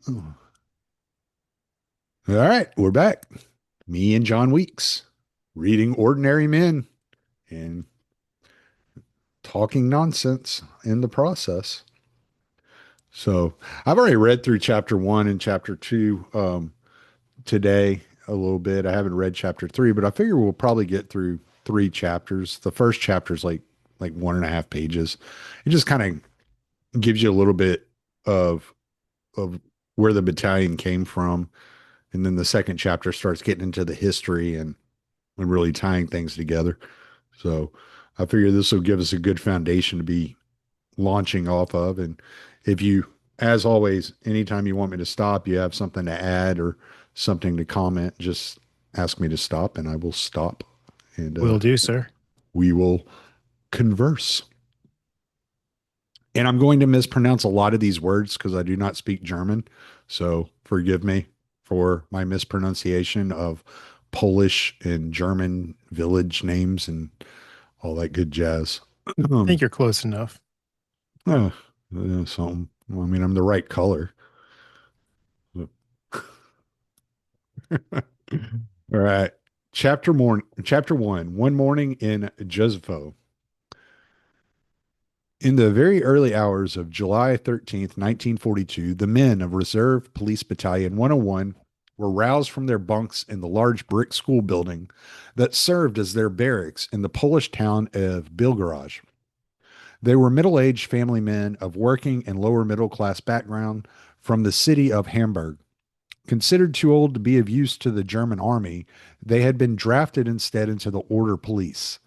All right, we're back. Me and John Weeks reading Ordinary Men and talking nonsense in the process. So I've already read through chapter one and chapter two today a little bit. I haven't read chapter three, but I figure we'll probably get through three chapters. The first chapter is like 1.5 pages. It just kind of gives you a little bit of of where the battalion came from, and then the second chapter starts getting into the history and really tying things together. So I figure this will give us a good foundation to be launching off of. And if you, as always, anytime you want me to stop, you have something to add or something to comment, just ask me to stop and I will stop and Will do, sir. we will converse. And I'm going to mispronounce a lot of these words because I do not speak German. So forgive me for my mispronunciation of Polish and German village names and all that good jazz. I think you're close enough. Uh, something. Well, I mean, I'm the right color. All right. Chapter one. One morning in Jezfo. In the very early hours of July 13th, 1942, the men of Reserve Police Battalion 101 were roused from their bunks in the large brick school building that served as their barracks in the Polish town of Bilgaraj. They were middle aged family men of working and lower middle class background from the city of Hamburg. Considered too old to be of use to the German army, they had been drafted instead into the Order Police.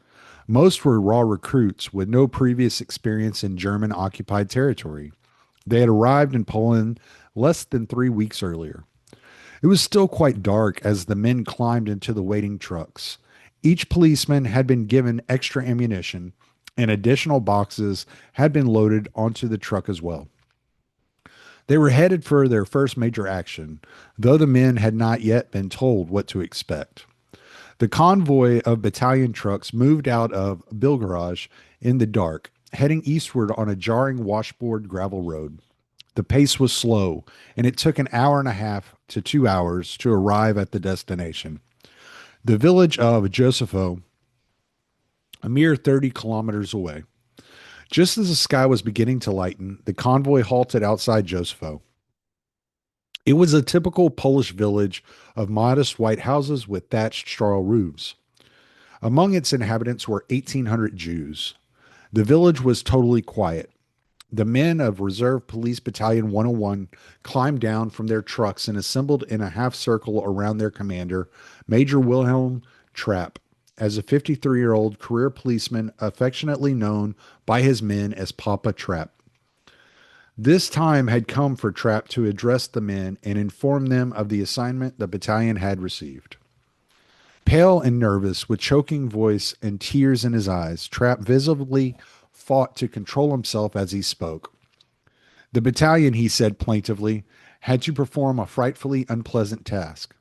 Most were raw recruits with no previous experience in German occupied territory. They had arrived in Poland less than 3 weeks earlier. It was still quite dark as the men climbed into the waiting trucks. Each policeman had been given extra ammunition, and additional boxes had been loaded onto the truck as well. They were headed for their first major action, though the men had not yet been told what to expect. The convoy of battalion trucks moved out of Bilgarage in the dark, heading eastward on a jarring washboard gravel road. The pace was slow, and it took an hour and a half to 2 hours to arrive at the destination. The village of Josepho, a mere 30 kilometers away. Just as the sky was beginning to lighten, the convoy halted outside Josepho. It was a typical Polish village of modest white houses with thatched straw roofs. Among its inhabitants were 1,800 Jews. The village was totally quiet. The men of Reserve Police Battalion 101 climbed down from their trucks and assembled in a half circle around their commander, Major Wilhelm Trapp, as a 53-year-old career policeman affectionately known by his men as Papa Trapp. This time had come for Trapp to address the men and inform them of the assignment the battalion had received. Pale and nervous, with choking voice and tears in his eyes, Trapp visibly fought to control himself as he spoke. The battalion, he said plaintively, had to perform a frightfully unpleasant task.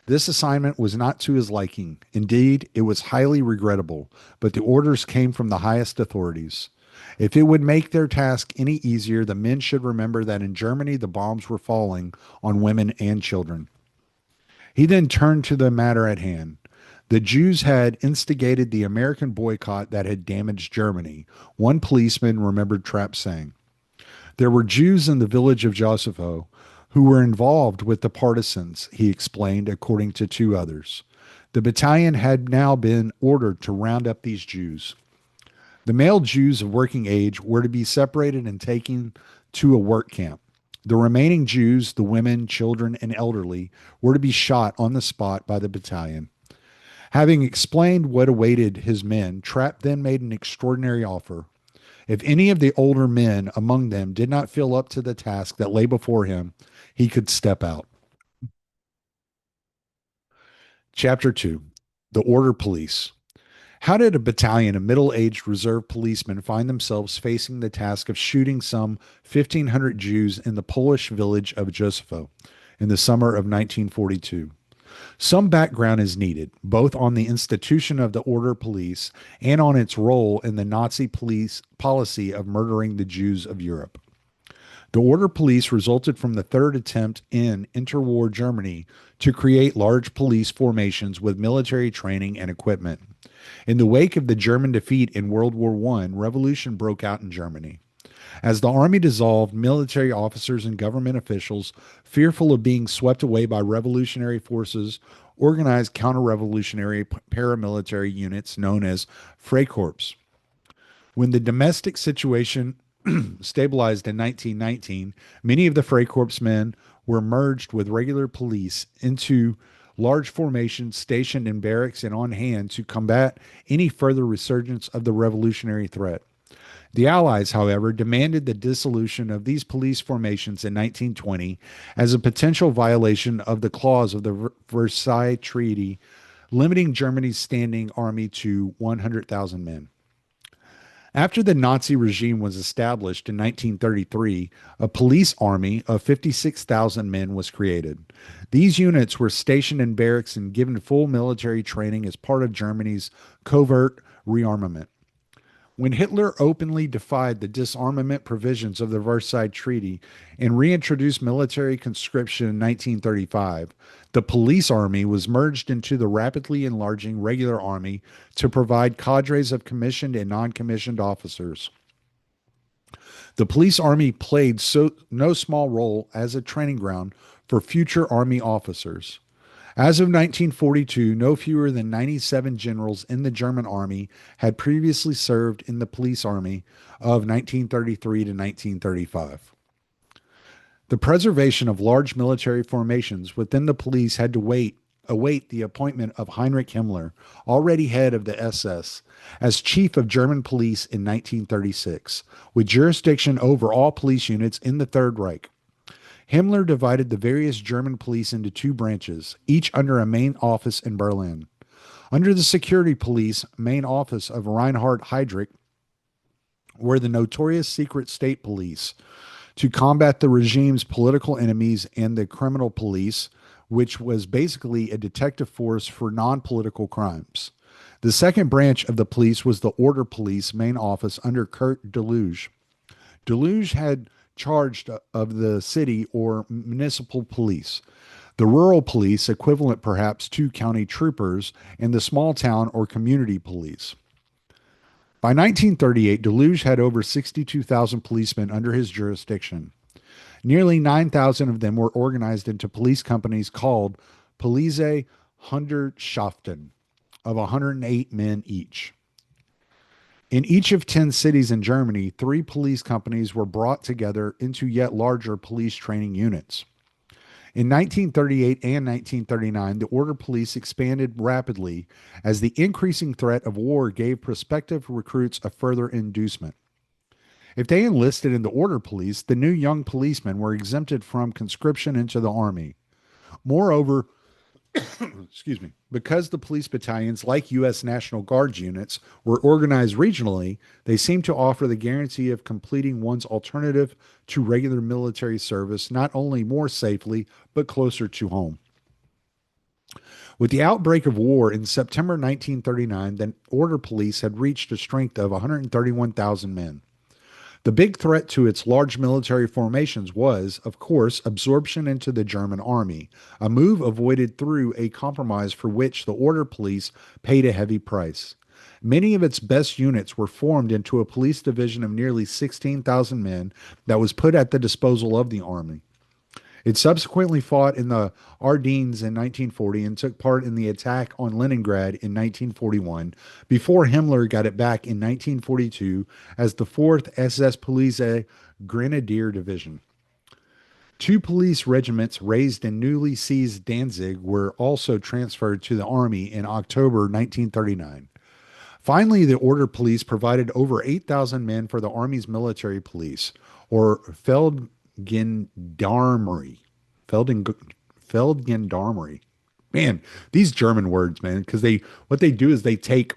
This assignment was not to his liking. Indeed, it was highly regrettable, but the orders came from the highest authorities. If it would make their task any easier, the men should remember that in Germany the bombs were falling on women and children. He then turned to the matter at hand. The Jews had instigated the American boycott that had damaged Germany, one policeman remembered Trapp saying. There were Jews in the village of Josepho who were involved with the partisans, he explained, according to two others. The battalion had now been ordered to round up these Jews. The male Jews of working age were to be separated and taken to a work camp. The remaining Jews, the women, children, and elderly, were to be shot on the spot by the battalion. Having explained what awaited his men, Trapp then made an extraordinary offer. If any of the older men among them did not feel up to the task that lay before him, he could step out. Chapter 2. The Order Police. How did a battalion of middle aged reserve policemen find themselves facing the task of shooting some 1,500 Jews in the Polish village of Josepho in the summer of 1942? Some background is needed, both on the institution of the Order Police and on its role in the Nazi police policy of murdering the Jews of Europe. The Order Police resulted from the third attempt in interwar Germany to create large police formations with military training and equipment. In the wake of the German defeat in World War I, revolution broke out in Germany. As the army dissolved, military officers and government officials, fearful of being swept away by revolutionary forces, organized counter revolutionary paramilitary units known as Freikorps. When the domestic situation stabilized in 1919, many of the Freikorps men were merged with regular police into large formations stationed in barracks and on hand to combat any further resurgence of the revolutionary threat. The Allies, however, demanded the dissolution of these police formations in 1920 as a potential violation of the clause of the Versailles Treaty, limiting Germany's standing army to 100,000 men. After the Nazi regime was established in 1933, a police army of 56,000 men was created. These units were stationed in barracks and given full military training as part of Germany's covert rearmament. When Hitler openly defied the disarmament provisions of the Versailles Treaty and reintroduced military conscription in 1935, the police army was merged into the rapidly enlarging regular army to provide cadres of commissioned and non commissioned officers. The police army played no small role as a training ground for future army officers. As of 1942, no fewer than 97 generals in the German army had previously served in the police army of 1933 to 1935. The preservation of large military formations within the police had to await the appointment of Heinrich Himmler, already head of the SS, as chief of German police in 1936, with jurisdiction over all police units in the Third Reich. Himmler divided the various German police into two branches, each under a main office in Berlin. Under the security police main office of Reinhard Heydrich were the notorious secret state police to combat the regime's political enemies, and the criminal police, which was basically a detective force for non-political crimes. The second branch of the police was the Order Police main office under Kurt Deluge. Deluge had charged of the city or municipal police, the rural police, equivalent perhaps to county troopers, and the small town or community police. By 1938, Deluge had over 62,000 policemen under his jurisdiction. Nearly 9,000 of them were organized into police companies called Police Hundertschaften of 108 men each. In each of 10 cities in Germany, 3 police companies were brought together into yet larger police training units. In 1938 and 1939, the Order Police expanded rapidly as the increasing threat of war gave prospective recruits a further inducement. If they enlisted in the Order Police, the new young policemen were exempted from conscription into the army. Moreover, excuse me, because the police battalions, like U.S. National Guard units, were organized regionally, they seemed to offer the guarantee of completing one's alternative to regular military service not only more safely, but closer to home. With the outbreak of war in September 1939, the Order Police had reached a strength of 131,000 men. The big threat to its large military formations was, of course, absorption into the German army, a move avoided through a compromise for which the Order Police paid a heavy price. Many of its best units were formed into a police division of nearly 16,000 men that was put at the disposal of the army. It subsequently fought in the Ardennes in 1940 and took part in the attack on Leningrad in 1941 before Himmler got it back in 1942 as the 4th SS Police Grenadier Division. 2 police regiments raised in newly seized Danzig were also transferred to the army in October 1939. Finally, the Order Police provided over 8,000 men for the Army's military police, or Feldgendarmerie. Feldgendarmerie. Man, these German words, man, because what they do is they take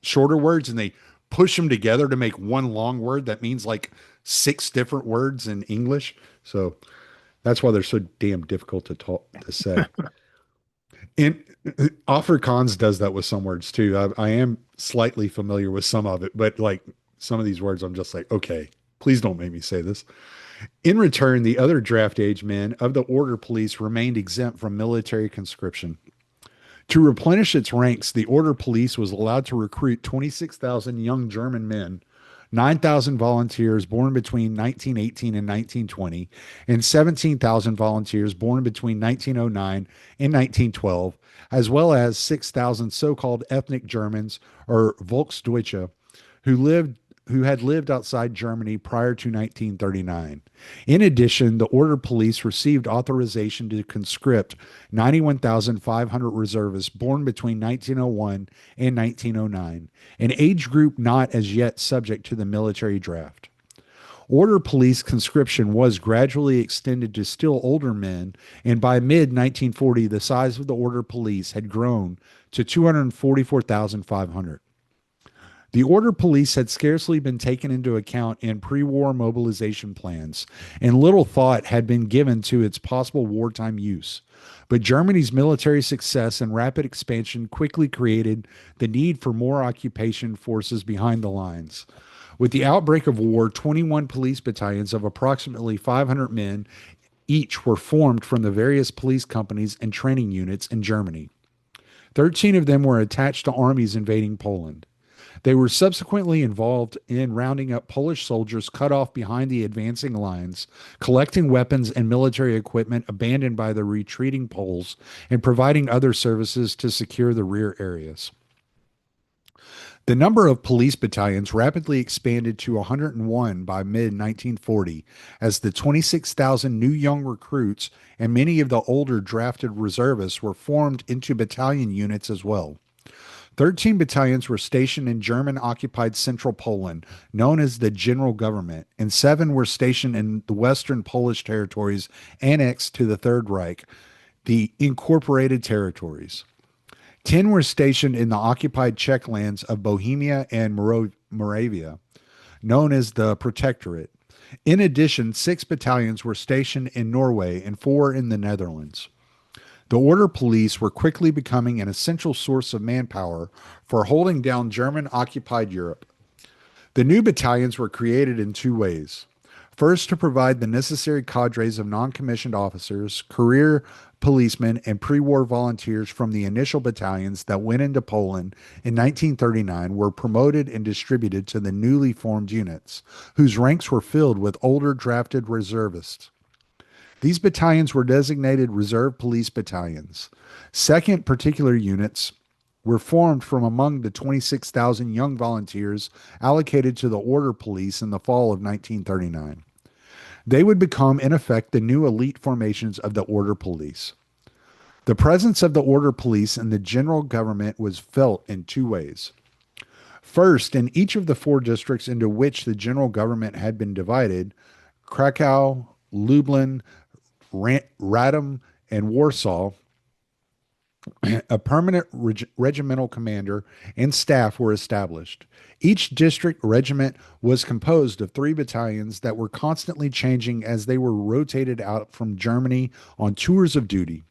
shorter words and they push them together to make one long word that means like 6 different words in English. So that's why they're so damn difficult to say. And Afrikaans does that with some words too. I am slightly familiar with some of it, but like some of these words, I'm just like, okay, please don't make me say this. In return, the other draft age men of the order police remained exempt from military conscription. To replenish its ranks, the order police was allowed to recruit 26,000 young German men, 9,000 volunteers born between 1918 and 1920, and 17,000 volunteers born between 1909 and 1912, as well as 6,000 so-called ethnic Germans or Volksdeutsche who lived who had lived outside Germany prior to 1939. In addition, the order police received authorization to conscript 91,500 reservists born between 1901 and 1909, an age group not as yet subject to the military draft. Order police conscription was gradually extended to still older men, and by mid 1940, the size of the order police had grown to 244,500. The order police had scarcely been taken into account in pre war mobilization plans, and little thought had been given to its possible wartime use. But Germany's military success and rapid expansion quickly created the need for more occupation forces behind the lines. With the outbreak of war, 21 police battalions of approximately 500 men each were formed from the various police companies and training units in Germany. 13 of them were attached to armies invading Poland. They were subsequently involved in rounding up Polish soldiers cut off behind the advancing lines, collecting weapons and military equipment abandoned by the retreating Poles, and providing other services to secure the rear areas. The number of police battalions rapidly expanded to 101 by mid 1940 as the 26,000 new young recruits and many of the older drafted reservists were formed into battalion units as well. 13 battalions were stationed in German occupied central Poland, known as the General Government, and 7 were stationed in the western Polish territories annexed to the Third Reich, the incorporated territories. 10 were stationed in the occupied Czech lands of Bohemia and Moravia, known as the Protectorate. In addition, 6 battalions were stationed in Norway and 4 in the Netherlands. The order police were quickly becoming an essential source of manpower for holding down German occupied Europe. The new battalions were created in 2 ways. First, to provide the necessary cadres of non commissioned officers, career policemen, and pre war volunteers from the initial battalions that went into Poland in 1939 were promoted and distributed to the newly formed units, whose ranks were filled with older drafted reservists. These battalions were designated reserve police battalions. Second, particular units were formed from among the 26,000 young volunteers allocated to the order police in the fall of 1939. They would become, in effect, the new elite formations of the order police. The presence of the order police in the general government was felt in 2 ways. First, in each of the 4 districts into which the general government had been divided, Krakow, Lublin, Radom, and Warsaw, a permanent regimental commander and staff were established. Each district regiment was composed of 3 battalions that were constantly changing as they were rotated out from Germany on tours of duty.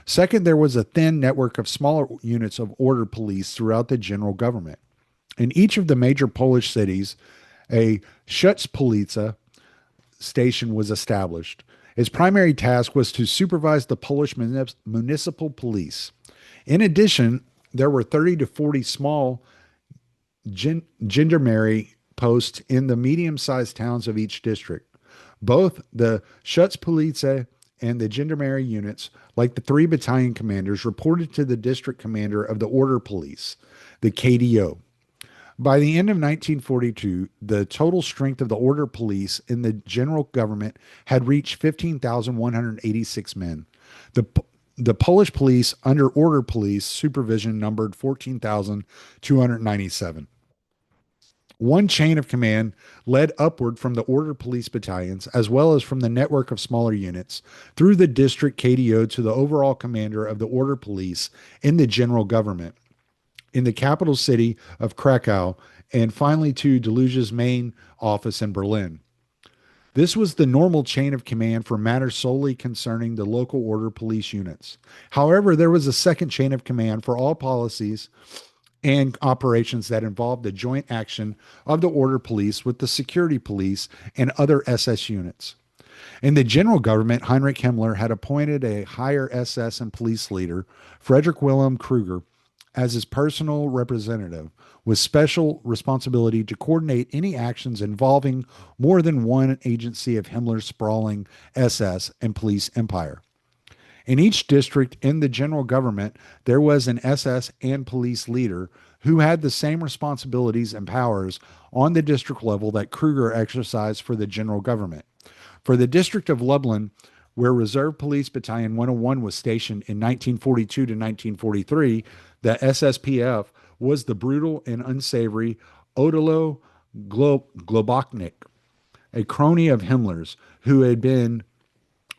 Second, there was a thin network of smaller units of order police throughout the general government. In each of the major Polish cities, a Schutzpolizei station was established. Its primary task was to supervise the Polish municipal police. In addition, there were 30 to 40 small gendarmerie posts in the medium-sized towns of each district. Both the Schutzpolizei and the gendarmerie units, like the 3 battalion commanders, reported to the district commander of the order police, the KDO. By the end of 1942, the total strength of the order police in the general government had reached 15,186 men. The Polish police under order police supervision numbered 14,297. One chain of command led upward from the order police battalions, as well as from the network of smaller units, through the district KDO to the overall commander of the order police in the general government, in the capital city of Krakow, and finally to Deluge's main office in Berlin. This was the normal chain of command for matters solely concerning the local order police units. However, there was a second chain of command for all policies and operations that involved the joint action of the order police with the security police and other SS units. In the general government, Heinrich Himmler had appointed a higher SS and police leader, Frederick Wilhelm Kruger, as his personal representative, with special responsibility to coordinate any actions involving more than one agency of Himmler's sprawling SS and police empire. In each district in the general government, there was an SS and police leader who had the same responsibilities and powers on the district level that Kruger exercised for the general government. For the District of Lublin, where Reserve Police Battalion 101 was stationed in 1942 to 1943, the SSPF was the brutal and unsavory Odilo Globoknik, a crony of Himmler's who had been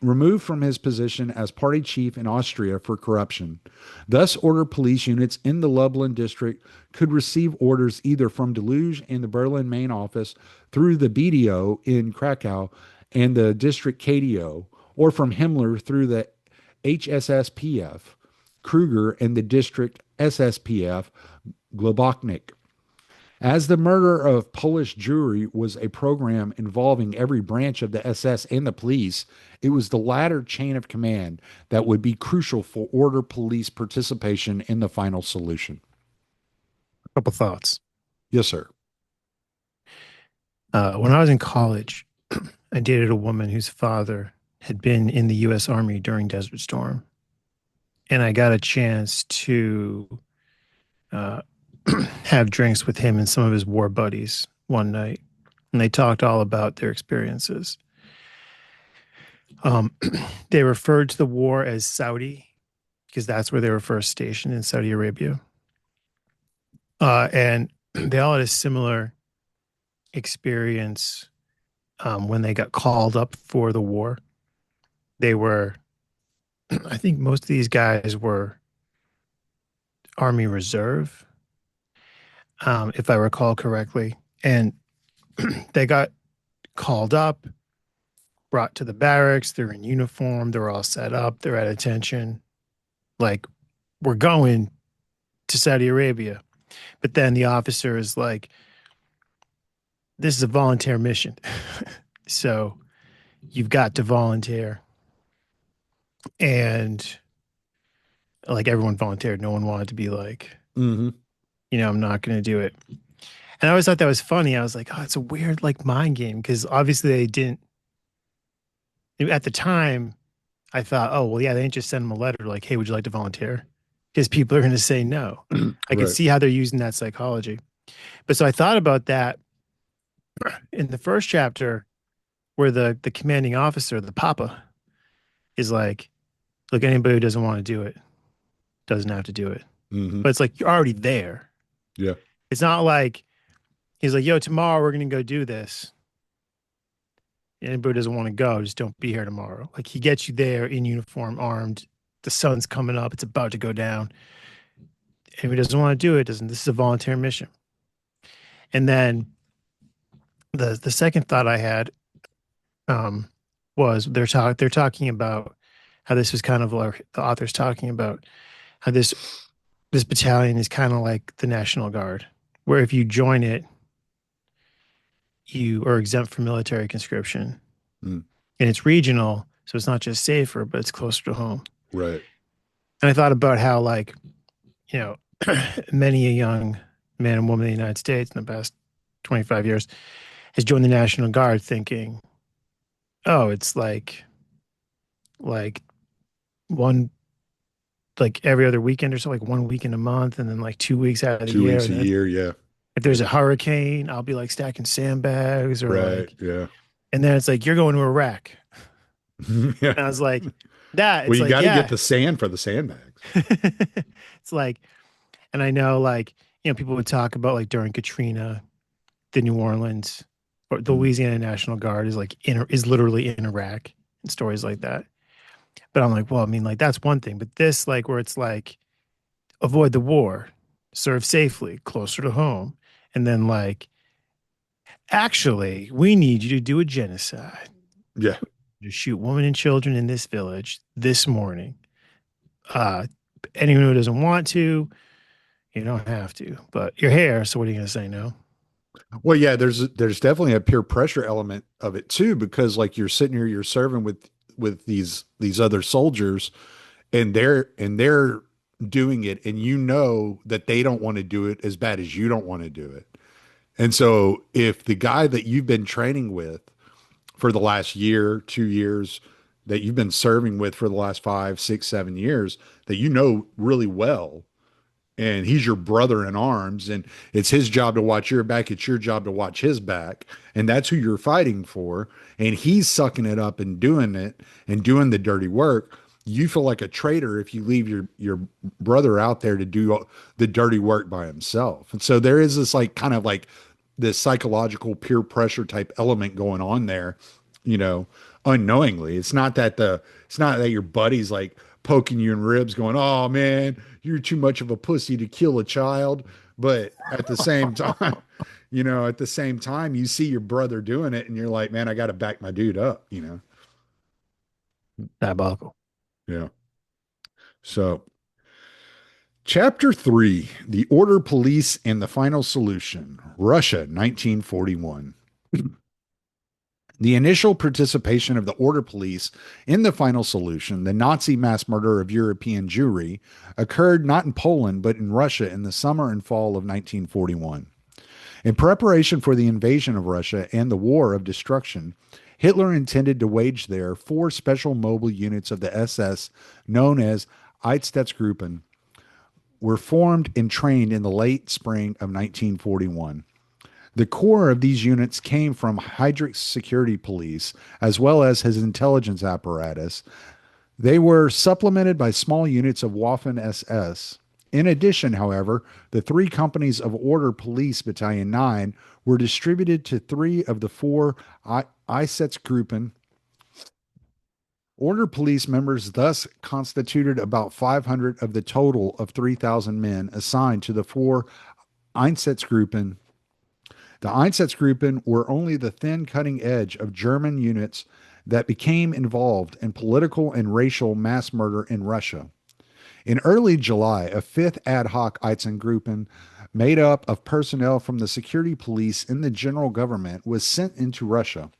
removed from his position as party chief in Austria for corruption. Thus, order police units in the Lublin district could receive orders either from Deluge in the Berlin main office, through the BDO in Krakow and the district KDO, or from Himmler through the HSSPF, Kruger, and the district SSPF, Globoknik. As the murder of Polish Jewry was a program involving every branch of the SS and the police, it was the latter chain of command that would be crucial for order police participation in the final solution. A couple thoughts. Yes, sir. When I was in college, I dated a woman whose father had been in the U.S. Army during Desert Storm. And I got a chance to have drinks with him and some of his war buddies one night. And they talked all about their experiences. They referred to the war as Saudi because that's where they were first stationed, in Saudi Arabia. And they all had a similar experience when they got called up for the war. They were, I think most of these guys were Army Reserve, if I recall correctly. And they got called up, brought to the barracks. They're in uniform. They're all set up. They're at attention. Like, we're going to Saudi Arabia. But then the officer is like, this is a volunteer mission. So you've got to volunteer. And like, everyone volunteered. No one wanted to be like, I'm not going to do it. And I always thought that was funny. I was like, oh, it's a weird like mind game, because obviously they didn't. At the time, I thought, oh, well, yeah, they didn't just send them a letter like, hey, would you like to volunteer? Because people are going to say no. I could see how they're using that psychology. But so I thought about that in the first chapter, where the commanding officer, the Papa, is like, look, anybody who doesn't want to do it doesn't have to do it. But it's like, you're already there. Yeah. It's not like he's like, yo, tomorrow we're going to go do this. Anybody who doesn't want to go, just don't be here tomorrow. Like, he gets you there in uniform, armed. The sun's coming up. It's about to go down. Anybody who doesn't want to do it, doesn't. This is a volunteer mission. And then the second thought I had was they're talking about how this was kind of like, the author's talking about how this battalion is kind of like the National Guard, where if you join it, you are exempt from military conscription. And it's regional, so it's not just safer, but it's closer to home. Right. And I thought about how, like, many a young man and woman in the United States in the past 25 years has joined the National Guard thinking, oh, it's like one, like every other weekend or so, like 1 weekend a month, and then like 2 weeks out of the year. 2 weeks a year, yeah. If there's a hurricane, I'll be like stacking sandbags or right, yeah. And then it's like, you're going to Iraq. Yeah. And I was like, that. Well, you got to get the sand for the sandbags. It's like, and I know, like, people would talk about, like, during Katrina, the New Orleans or the Louisiana National Guard is like is literally in Iraq, and stories like that. But I'm like, well, I mean, like, that's one thing, but this, like, where it's like, avoid the war, serve safely, closer to home. And then, like, actually, we need you to do a genocide. Yeah. To shoot women and children in this village this morning. Anyone who doesn't want to, you don't have to. But you're here, so what are you going to say, no? Well, yeah, there's definitely a peer pressure element of it too, because like you're sitting here, you're serving with these other soldiers, and they're doing it, and you know that they don't want to do it as bad as you don't want to do it. And so if the guy that you've been training with for the last year, 2 years, that you've been serving with for the last 5, 6, 7 years, that you know really well, and he's your brother in arms, and it's his job to watch your back, it's your job to watch his back, and that's who you're fighting for, and he's sucking it up and doing it and doing the dirty work. You feel like a traitor if you leave your brother out there to do the dirty work by himself. And so there is this like kind of like this psychological peer pressure type element going on there, you know, unknowingly. It's not that your buddy's like poking you in ribs going, "Oh man, you're too much of a pussy to kill a child." But at the same time, at the same time, you see your brother doing it and you're like, "Man, I got to back my dude up." Diabolical. Yeah. So, Chapter 3: The Order Police and the Final Solution, Russia, 1941. The initial participation of the Order Police in the Final Solution, the Nazi mass murder of European Jewry, occurred not in Poland but in Russia in the summer and fall of 1941. In preparation for the invasion of Russia and the War of Destruction, Hitler intended to wage there four special mobile units of the SS known as Einsatzgruppen were formed and trained in the late spring of 1941. The core of these units came from Heydrich's security police, as well as his intelligence apparatus. They were supplemented by small units of Waffen SS. In addition, however, the three companies of Order Police Battalion 9 were distributed to three of the four Einsatzgruppen. Order police members thus constituted about 500 of the total of 3,000 men assigned to the four Einsatzgruppen. The Einsatzgruppen were only the thin cutting edge of German units that became involved in political and racial mass murder in Russia. In early July, a fifth ad hoc Einsatzgruppen, made up of personnel from the security police in the general government, was sent into Russia.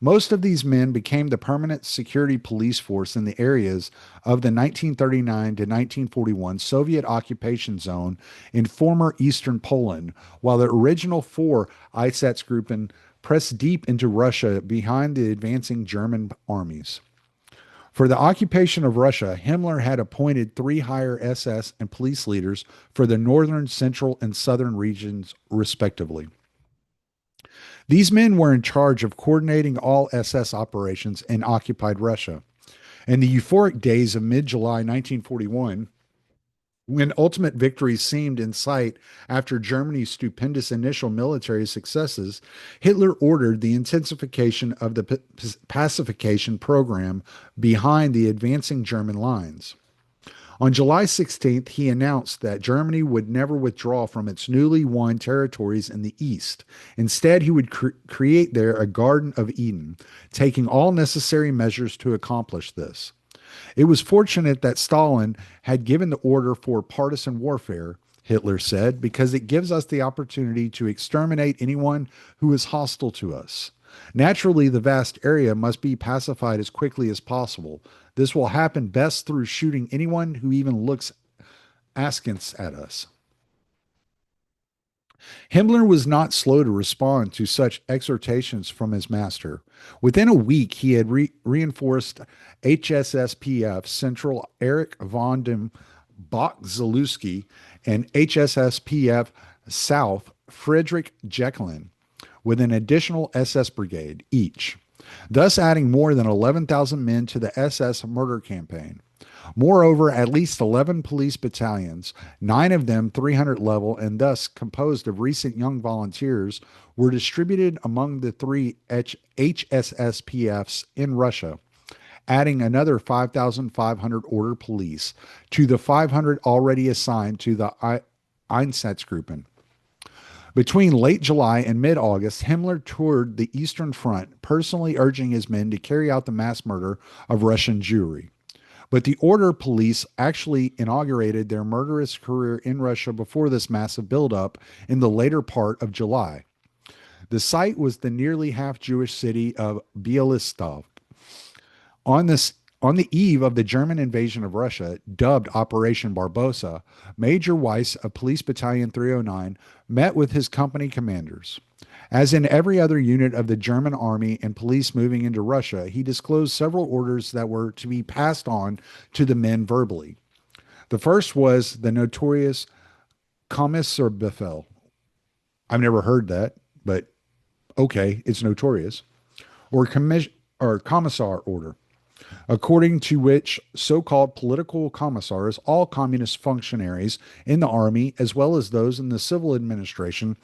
Most of these men became the permanent security police force in the areas of the 1939 to 1941 Soviet occupation zone in former eastern Poland, while the original four Einsatzgruppen pressed deep into Russia behind the advancing German armies. For the occupation of Russia, Himmler had appointed three higher SS and police leaders for the northern, central, and southern regions, respectively. These men were in charge of coordinating all SS operations in occupied Russia. In the euphoric days of mid July 1941, when ultimate victory seemed in sight after Germany's stupendous initial military successes, Hitler ordered the intensification of the pacification program behind the advancing German lines. On July 16th, he announced that Germany would never withdraw from its newly won territories in the east. Instead, he would create there a Garden of Eden, taking all necessary measures to accomplish this. It was fortunate that Stalin had given the order for partisan warfare, Hitler said, because it gives us the opportunity to exterminate anyone who is hostile to us. Naturally, the vast area must be pacified as quickly as possible. This will happen best through shooting anyone who even looks askance at us. Himmler was not slow to respond to such exhortations from his master. Within a week, he had reinforced HSSPF Central Erich von dem Bach-Zalewski and HSSPF South Friedrich Jeckeln with an additional SS brigade each, thus adding more than 11,000 men to the SS murder campaign. Moreover, at least 11 police battalions, 9 of them 300 level and thus composed of recent young volunteers, were distributed among the three HSSPFs in Russia, adding another 5,500 order police to the 500 already assigned to the Einsatzgruppen. Between late July and mid August, Himmler toured the Eastern Front, personally urging his men to carry out the mass murder of Russian Jewry. But the Order Police actually inaugurated their murderous career in Russia before this massive buildup in the later part of July. The site was the nearly half Jewish city of Bialystok. On this on the eve of the German invasion of Russia, dubbed Operation Barbarossa, Major Weiss of Police Battalion 309 met with his company commanders. As in every other unit of the German army and police moving into Russia, he disclosed several orders that were to be passed on to the men verbally. The first was the notorious Kommissarbefehl. I've never heard that, but okay, it's notorious. Or commissar order, according to which so-called political commissars, all communist functionaries in the army, as well as those in the civil administration,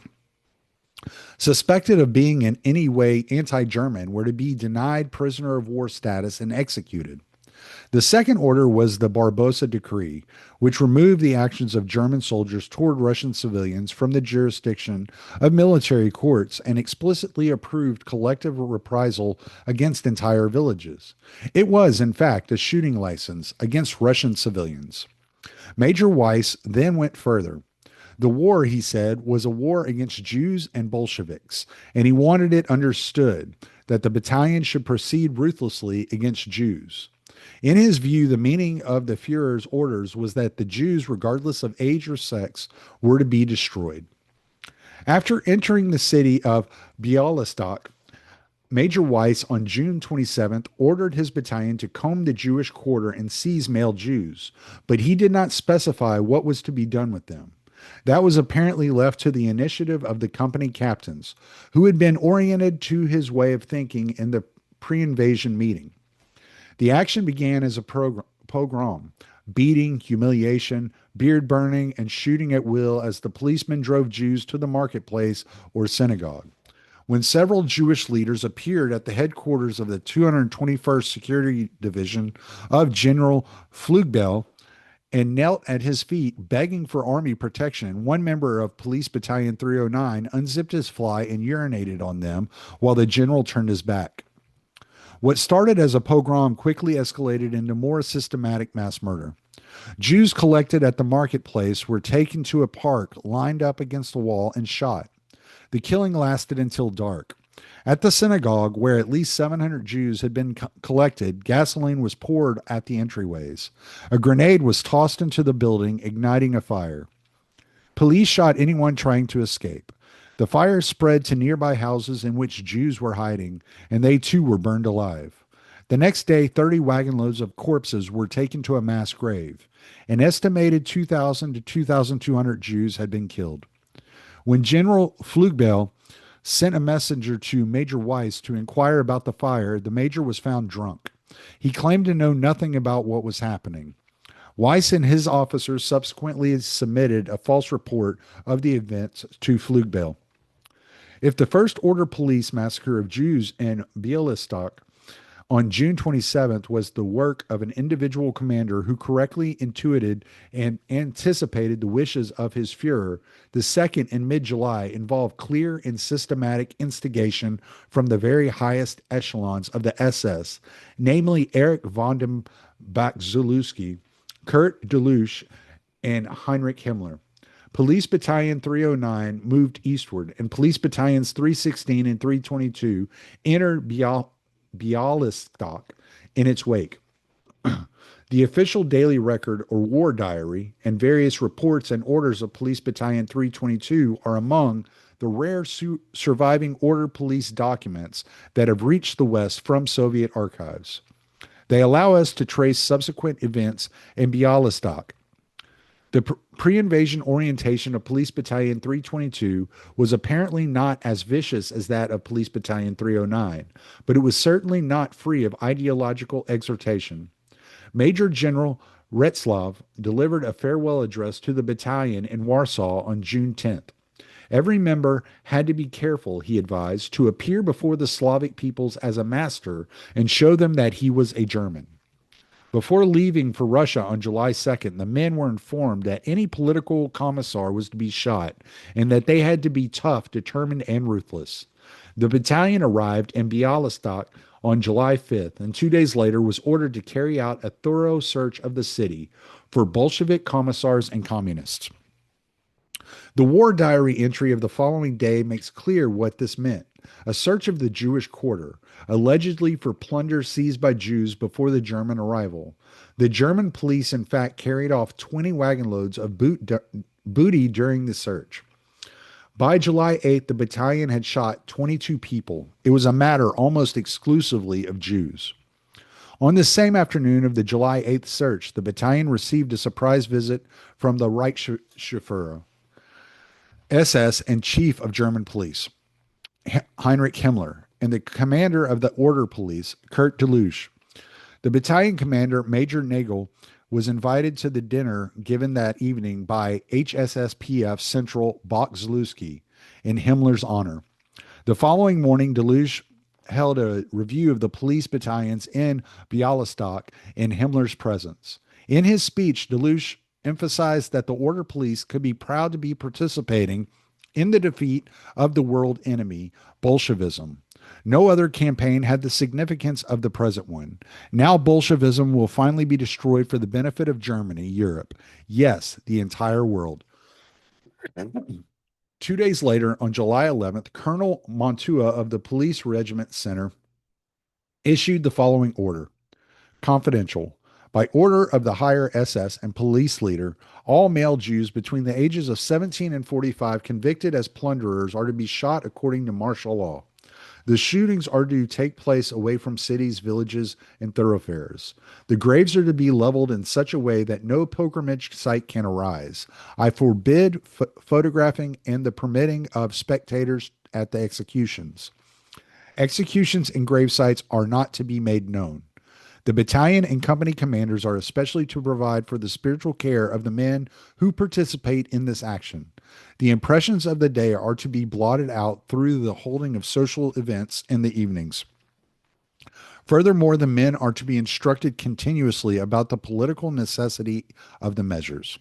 suspected of being in any way anti-German, were to be denied prisoner of war status and executed. The second order was the Barbarossa Decree, which removed the actions of German soldiers toward Russian civilians from the jurisdiction of military courts and explicitly approved collective reprisal against entire villages. It was, in fact, a shooting license against Russian civilians. Major Weiss then went further. The war, he said, was a war against Jews and Bolsheviks, and he wanted it understood that the battalion should proceed ruthlessly against Jews. In his view, the meaning of the Fuhrer's orders was that the Jews, regardless of age or sex, were to be destroyed. After entering the city of Bialystok, Major Weiss on June 27th ordered his battalion to comb the Jewish quarter and seize male Jews, but he did not specify what was to be done with them. That was apparently left to the initiative of the company captains, who had been oriented to his way of thinking in the pre-invasion meeting. The action began as a pogrom, beating, humiliation, beard burning, and shooting at will as the policemen drove Jews to the marketplace or synagogue. When several Jewish leaders appeared at the headquarters of the 221st Security Division of General Flugbel and knelt at his feet begging for army protection, one member of Police Battalion 309 unzipped his fly and urinated on them while the general turned his back. What started as a pogrom quickly escalated into more systematic mass murder. Jews collected at the marketplace were taken to a park, lined up against a wall, and shot. The killing lasted until dark. At the synagogue, where at least 700 Jews had been collected, gasoline was poured at the entryways. A grenade was tossed into the building, igniting a fire. Police shot anyone trying to escape. The fire spread to nearby houses in which Jews were hiding, and they too were burned alive. The next day, 30 wagon loads of corpses were taken to a mass grave. An estimated 2,000 to 2,200 Jews had been killed. When General Flugbel sent a messenger to Major Weiss to inquire about the fire, the major was found drunk. He claimed to know nothing about what was happening. Weiss and his officers subsequently submitted a false report of the events to Flugbel. If the First Order Police massacre of Jews in Bialystok on June 27th was the work of an individual commander who correctly intuited and anticipated the wishes of his Fuhrer, the second in mid-July involved clear and systematic instigation from the very highest echelons of the SS, namely Erich von dem Bach-Zelewski, Kurt Deluche, and Heinrich Himmler. Police Battalion 309 moved eastward, and Police Battalions 316 and 322 entered Bialystok in its wake. The official daily record or war diary and various reports and orders of Police Battalion 322 are among the rare surviving order police documents that have reached the West from Soviet archives. They allow us to trace subsequent events in Bialystok. The pre-invasion orientation of Police Battalion 322 was apparently not as vicious as that of Police Battalion 309, but it was certainly not free of ideological exhortation. Major General Retzlaff delivered a farewell address to the battalion in Warsaw on June 10th. Every member had to be careful, he advised, to appear before the Slavic peoples as a master and show them that he was a German. Before leaving for Russia on July 2nd, the men were informed that any political commissar was to be shot and that they had to be tough, determined, and ruthless. The battalion arrived in Bialystok on July 5th and 2 days later was ordered to carry out a thorough search of the city for Bolshevik commissars and communists. The war diary entry of the following day makes clear what this meant. A search of the Jewish quarter, allegedly for plunder seized by Jews before the German arrival. The German police, in fact, carried off 20 wagon loads of booty during the search. By July 8th, the battalion had shot 22 people. It was a matter almost exclusively of Jews. On the same afternoon of the July 8th search, the battalion received a surprise visit from the Reichsführer, SS, and Chief of German Police, Heinrich Himmler, and the commander of the Order Police, Kurt Deluge. The battalion commander, Major Nagel, was invited to the dinner given that evening by HSSPF Central Bok-Zelewski in Himmler's honor. The following morning, Deluge held a review of the police battalions in Bialystok in Himmler's presence. In his speech, Deluge emphasized that the Order Police could be proud to be participating in the defeat of the world enemy, Bolshevism. No other campaign had the significance of the present one. Now Bolshevism will finally be destroyed for the benefit of Germany, Europe, yes, the entire world. 2 days later, on July 11th, Colonel Montua of the Police Regiment Center issued the following order. Confidential. By order of the higher SS and police leader, all male Jews between the ages of 17 and 45 convicted as plunderers are to be shot according to martial law. The shootings are to take place away from cities, villages, and thoroughfares. The graves are to be leveled in such a way that no pilgrimage site can arise. I forbid photographing and the permitting of spectators at the executions. Executions and grave sites are not to be made known. The battalion and company commanders are especially to provide for the spiritual care of the men who participate in this action. The impressions of the day are to be blotted out through the holding of social events in the evenings. Furthermore, the men are to be instructed continuously about the political necessity of the measures.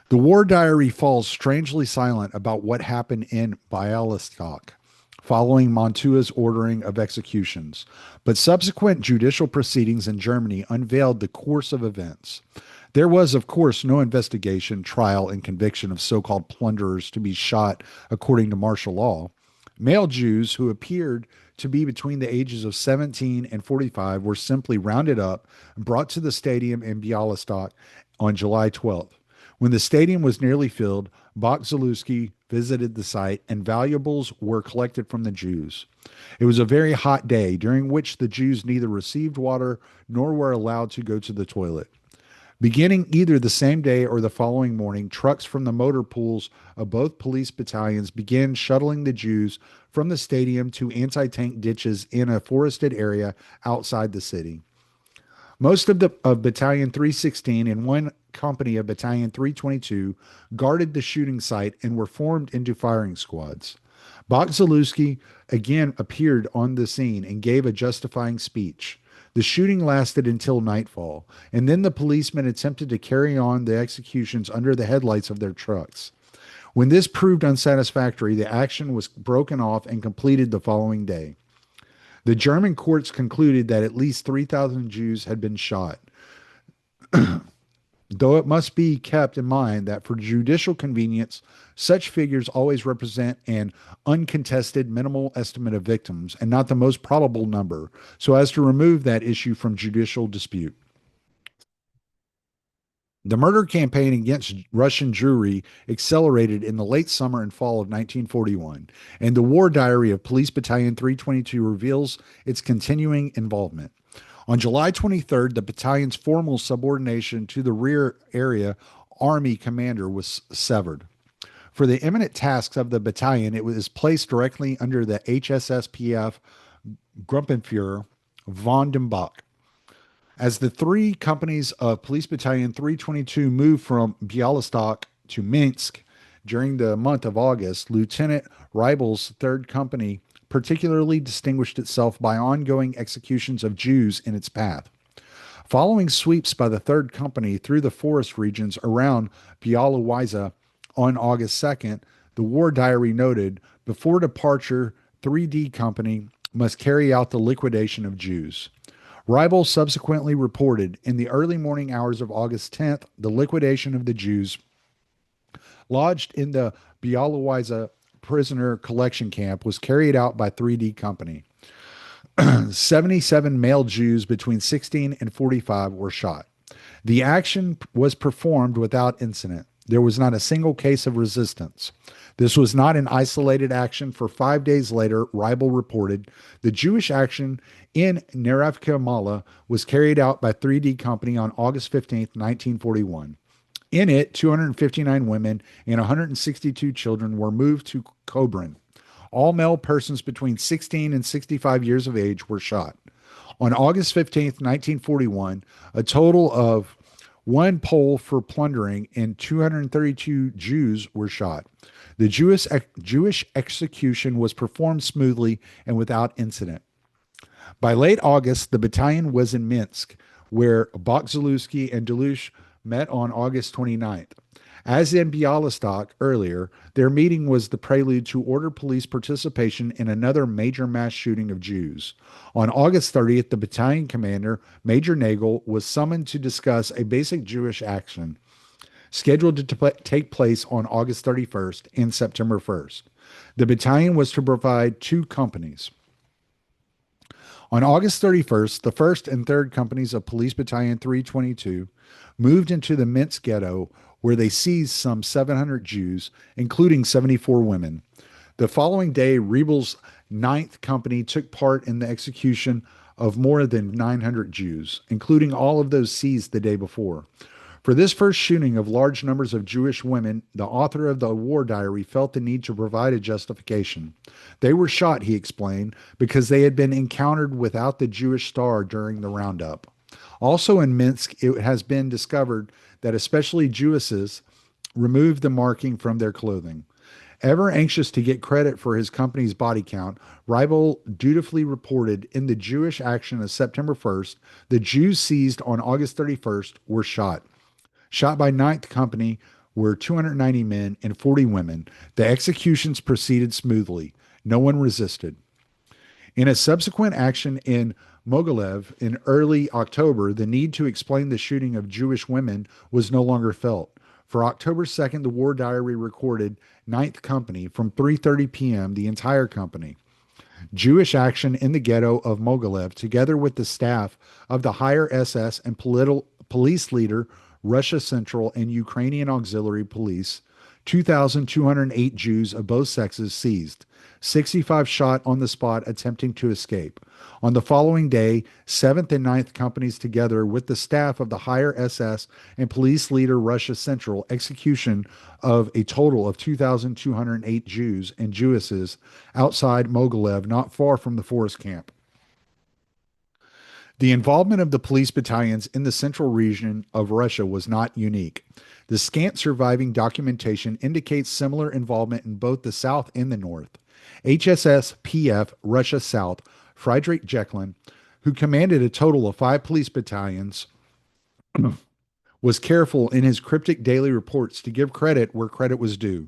The war diary falls strangely silent about what happened in Bialystok following Montua's ordering of executions, but subsequent judicial proceedings in Germany unveiled the course of events. There was, of course, no investigation, trial, and conviction of so-called plunderers to be shot according to martial law. Male Jews who appeared to be between the ages of 17 and 45 were simply rounded up and brought to the stadium in Bialystok on July 12th. When the stadium was nearly filled, Bok-Zelewski visited the site and valuables were collected from the Jews. It was a very hot day during which the Jews neither received water nor were allowed to go to the toilet. Beginning either the same day or the following morning, trucks from the motor pools of both police battalions began shuttling the Jews from the stadium to anti-tank ditches in a forested area outside the city. Most of Battalion 316 and one company of Battalion 322 guarded the shooting site and were formed into firing squads. Bok-Zelewski again appeared on the scene and gave a justifying speech. The shooting lasted until nightfall, and then the policemen attempted to carry on the executions under the headlights of their trucks. When this proved unsatisfactory, the action was broken off and completed the following day. The German courts concluded that at least 3,000 Jews had been shot, though it must be kept in mind that for judicial convenience, such figures always represent an uncontested minimal estimate of victims and not the most probable number, so as to remove that issue from judicial dispute. The murder campaign against Russian Jewry accelerated in the late summer and fall of 1941, and the war diary of Police Battalion 322 reveals its continuing involvement. On July 23rd, the battalion's formal subordination to the rear area army commander was severed. For the eminent tasks of the battalion, it was placed directly under the HSSPF Gruppenführer von dem Bach. As the three companies of Police Battalion 322 moved from Bialystok to Minsk during the month of August, Lieutenant Reibel's third company particularly distinguished itself by ongoing executions of Jews in its path. Following sweeps by the third company through the forest regions around Bialowieza on August 2nd, the war diary noted, before departure, 3D Company must carry out the liquidation of Jews. Reibel subsequently reported, in the early morning hours of August 10th, the liquidation of the Jews lodged in the Bialowieza prisoner collection camp, was carried out by 3D Company. 77 male Jews between 16 and 45 were shot. The action was performed without incident. There was not a single case of resistance. This was not an isolated action, for 5 days later, Reibel reported the Jewish action in Nerevka Mala was carried out by 3D Company on August 15, 1941. In it, 259 women and 162 children were moved to Kobrin. All male persons between 16 and 65 years of age were shot. On August 15, 1941, a total of one Pole for plundering and 232 Jews were shot. The Jewish execution was performed smoothly and without incident. By late August, the battalion was in Minsk, where Bokzalewski and Delush met on August 29th. As in Bialystok earlier, their meeting was the prelude to order police participation in another major mass shooting of Jews. On August 30th, the battalion commander, Major Nagel, was summoned to discuss a basic Jewish action scheduled to take place on August 31st and September 1st. The battalion was to provide two companies. On August 31st, the 1st and 3rd companies of Police Battalion 322 moved into the Minsk ghetto, where they seized some 700 Jews, including 74 women. The following day, Reibel's 9th Company took part in the execution of more than 900 Jews, including all of those seized the day before. For this first shooting of large numbers of Jewish women, the author of the war diary felt the need to provide a justification. They were shot, he explained, because they had been encountered without the Jewish star during the roundup. Also in Minsk, it has been discovered that especially Jewesses removed the marking from their clothing. Ever anxious to get credit for his company's body count, Reibel dutifully reported in the Jewish action of September 1st, the Jews seized on August 31st were shot. Shot by 9th Company were 290 men and 40 women. The executions proceeded smoothly. No one resisted. In a subsequent action in Mogilev in early October, the need to explain the shooting of Jewish women was no longer felt. For October 2nd, the war diary recorded 9th Company from 3:30 p.m., the entire company. Jewish action in the ghetto of Mogilev, together with the staff of the higher SS and police leader Russia Central and Ukrainian Auxiliary Police, 2,208 Jews of both sexes seized, 65 shot on the spot attempting to escape. On the following day, 7th and 9th Companies, together with the staff of the higher SS and police leader Russia Central, execution of a total of 2,208 Jews and Jewesses outside Mogilev, not far from the forest camp. The involvement of the police battalions in the central region of Russia was not unique. The scant surviving documentation indicates similar involvement in both the South and the North. HSS PF Russia South, Friedrich Jecklin, who commanded a total of 5 police battalions, was careful in his cryptic daily reports to give credit where credit was due.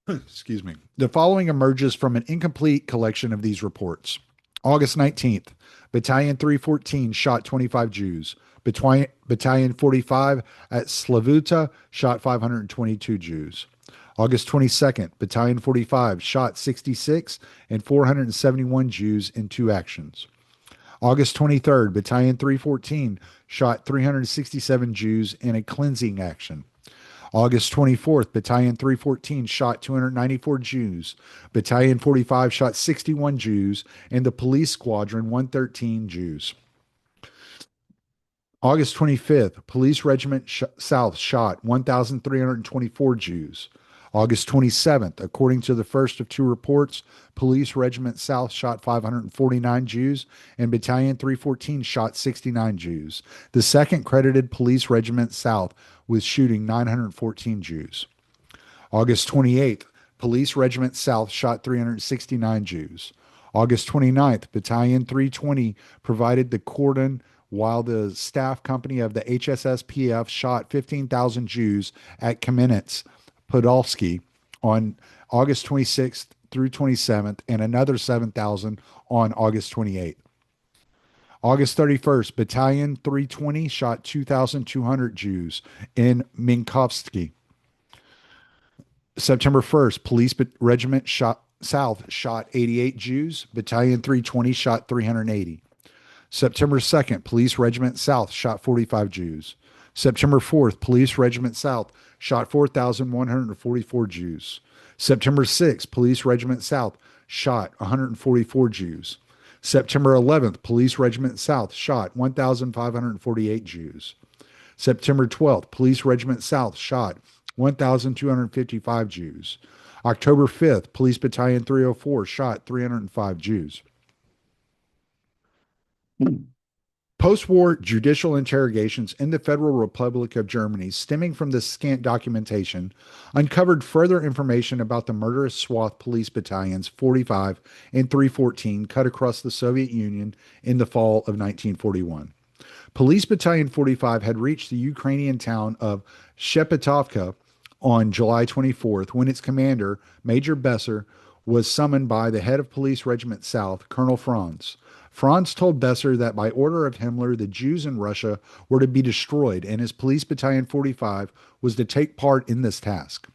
Excuse me. The following emerges from an incomplete collection of these reports. August 19th, Battalion 314 shot 25 Jews. Battalion 45 at Slavuta shot 522 Jews. August 22nd, Battalion 45 shot 66 and 471 Jews in 2 actions. August 23rd, Battalion 314 shot 367 Jews in a cleansing action. August 24th, Battalion 314 shot 294 Jews. Battalion 45 shot 61 Jews, and the police squadron 113 Jews. August 25th, Police Regiment South shot 1,324 Jews. August 27th, according to the first of 2 reports, Police Regiment South shot 549 Jews, and Battalion 314 shot 69 Jews. The second credited Police Regiment South with shooting 914 Jews. August 28th, Police Regiment South shot 369 Jews. August 29th, Battalion 320 provided the cordon, while the staff company of the HSSPF shot 15,000 Jews at Kamenets, Podolsky on August 26th through 27th, and another 7,000 on August 28th. August 31st, Battalion 320 shot 2,200 Jews in Minkovsky. September 1st, Police Regiment South shot 88 Jews. Battalion 320 shot 380. September 2nd, Police Regiment South shot 45 Jews. September 4th, Police Regiment South shot 4,144 Jews. September 6th, Police Regiment South shot 144 Jews. September 11th, Police Regiment South shot 1,548 Jews. September 12th, Police Regiment South shot 1,255 Jews. October 5th, Police Battalion 304 shot 305 Jews. Post war judicial interrogations in the Federal Republic of Germany, stemming from this scant documentation, uncovered further information about the murderous swath police battalions 45 and 314 cut across the Soviet Union in the fall of 1941. Police Battalion 45 had reached the Ukrainian town of Shepetovka on July 24th when its commander, Major Besser, was summoned by the head of Police Regiment South, Colonel Franz. Franz told Besser that by order of Himmler, the Jews in Russia were to be destroyed, and his Police Battalion 45 was to take part in this task.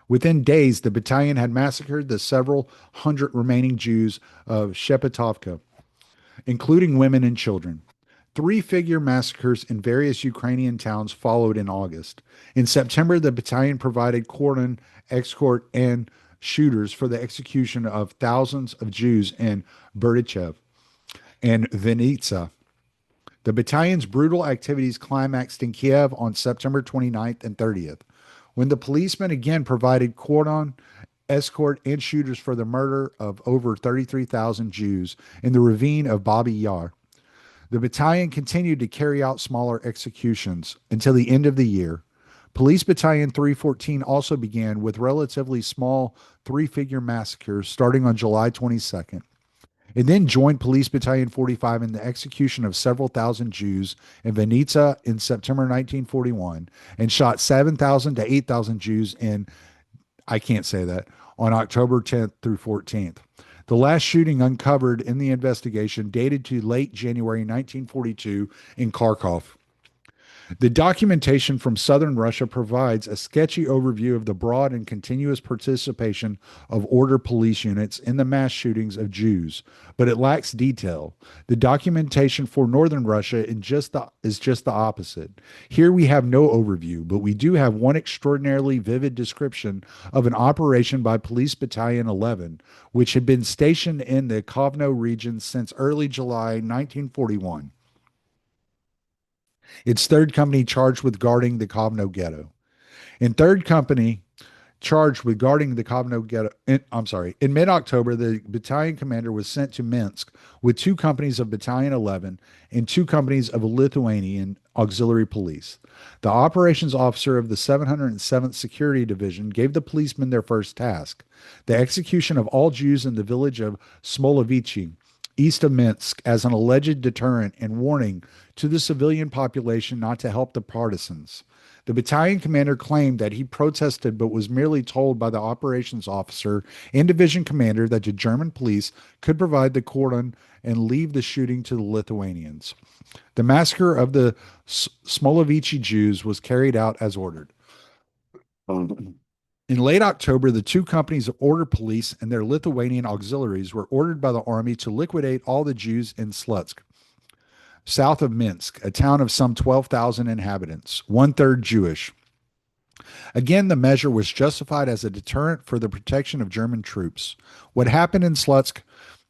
Within days, the battalion had massacred the several hundred remaining Jews of Shepetovka, including women and children. Three-figure massacres in various Ukrainian towns followed in August. In September, the battalion provided cordon, escort, and shooters for the execution of thousands of Jews in Berdichev and Vinnytsia. The battalion's brutal activities climaxed in Kiev on September 29th and 30th, when the policemen again provided cordon, escort, and shooters for the murder of over 33,000 Jews in the ravine of Babi Yar. The battalion continued to carry out smaller executions until the end of the year. Police Battalion 314 also began with relatively small three-figure massacres starting on July 22nd. It then joined Police Battalion 45 in the execution of several thousand Jews in Vinnytsia in September 1941 and shot 7,000 to 8,000 Jews in, I can't say that, on October 10th through 14th. The last shooting uncovered in the investigation dated to late January 1942 in Kharkov. The documentation from southern Russia provides a sketchy overview of the broad and continuous participation of order police units in the mass shootings of Jews, but it lacks detail. The documentation for northern Russia is just the opposite. Here we have no overview, but we do have one extraordinarily vivid description of an operation by Police Battalion 11, which had been stationed in the Kovno region since early July 1941. Its third company charged with guarding the Kovno ghetto. In third company charged with guarding the Kovno ghetto, in mid-October, the battalion commander was sent to Minsk with two companies of Battalion 11 and two companies of Lithuanian auxiliary police. The operations officer of the 707th Security Division gave the policemen their first task, the execution of all Jews in the village of Smolovichi, east of Minsk, as an alleged deterrent and warning to the civilian population not to help the partisans. The battalion commander claimed that he protested but was merely told by the operations officer and division commander that the German police could provide the cordon and leave the shooting to the Lithuanians. The massacre of the Smolovichi Jews was carried out as ordered. In late October, the two companies of Order Police and their Lithuanian auxiliaries were ordered by the army to liquidate all the Jews in Slutsk, south of Minsk, a town of some 12,000 inhabitants, one-third Jewish. Again, the measure was justified as a deterrent for the protection of German troops. What happened in Slutsk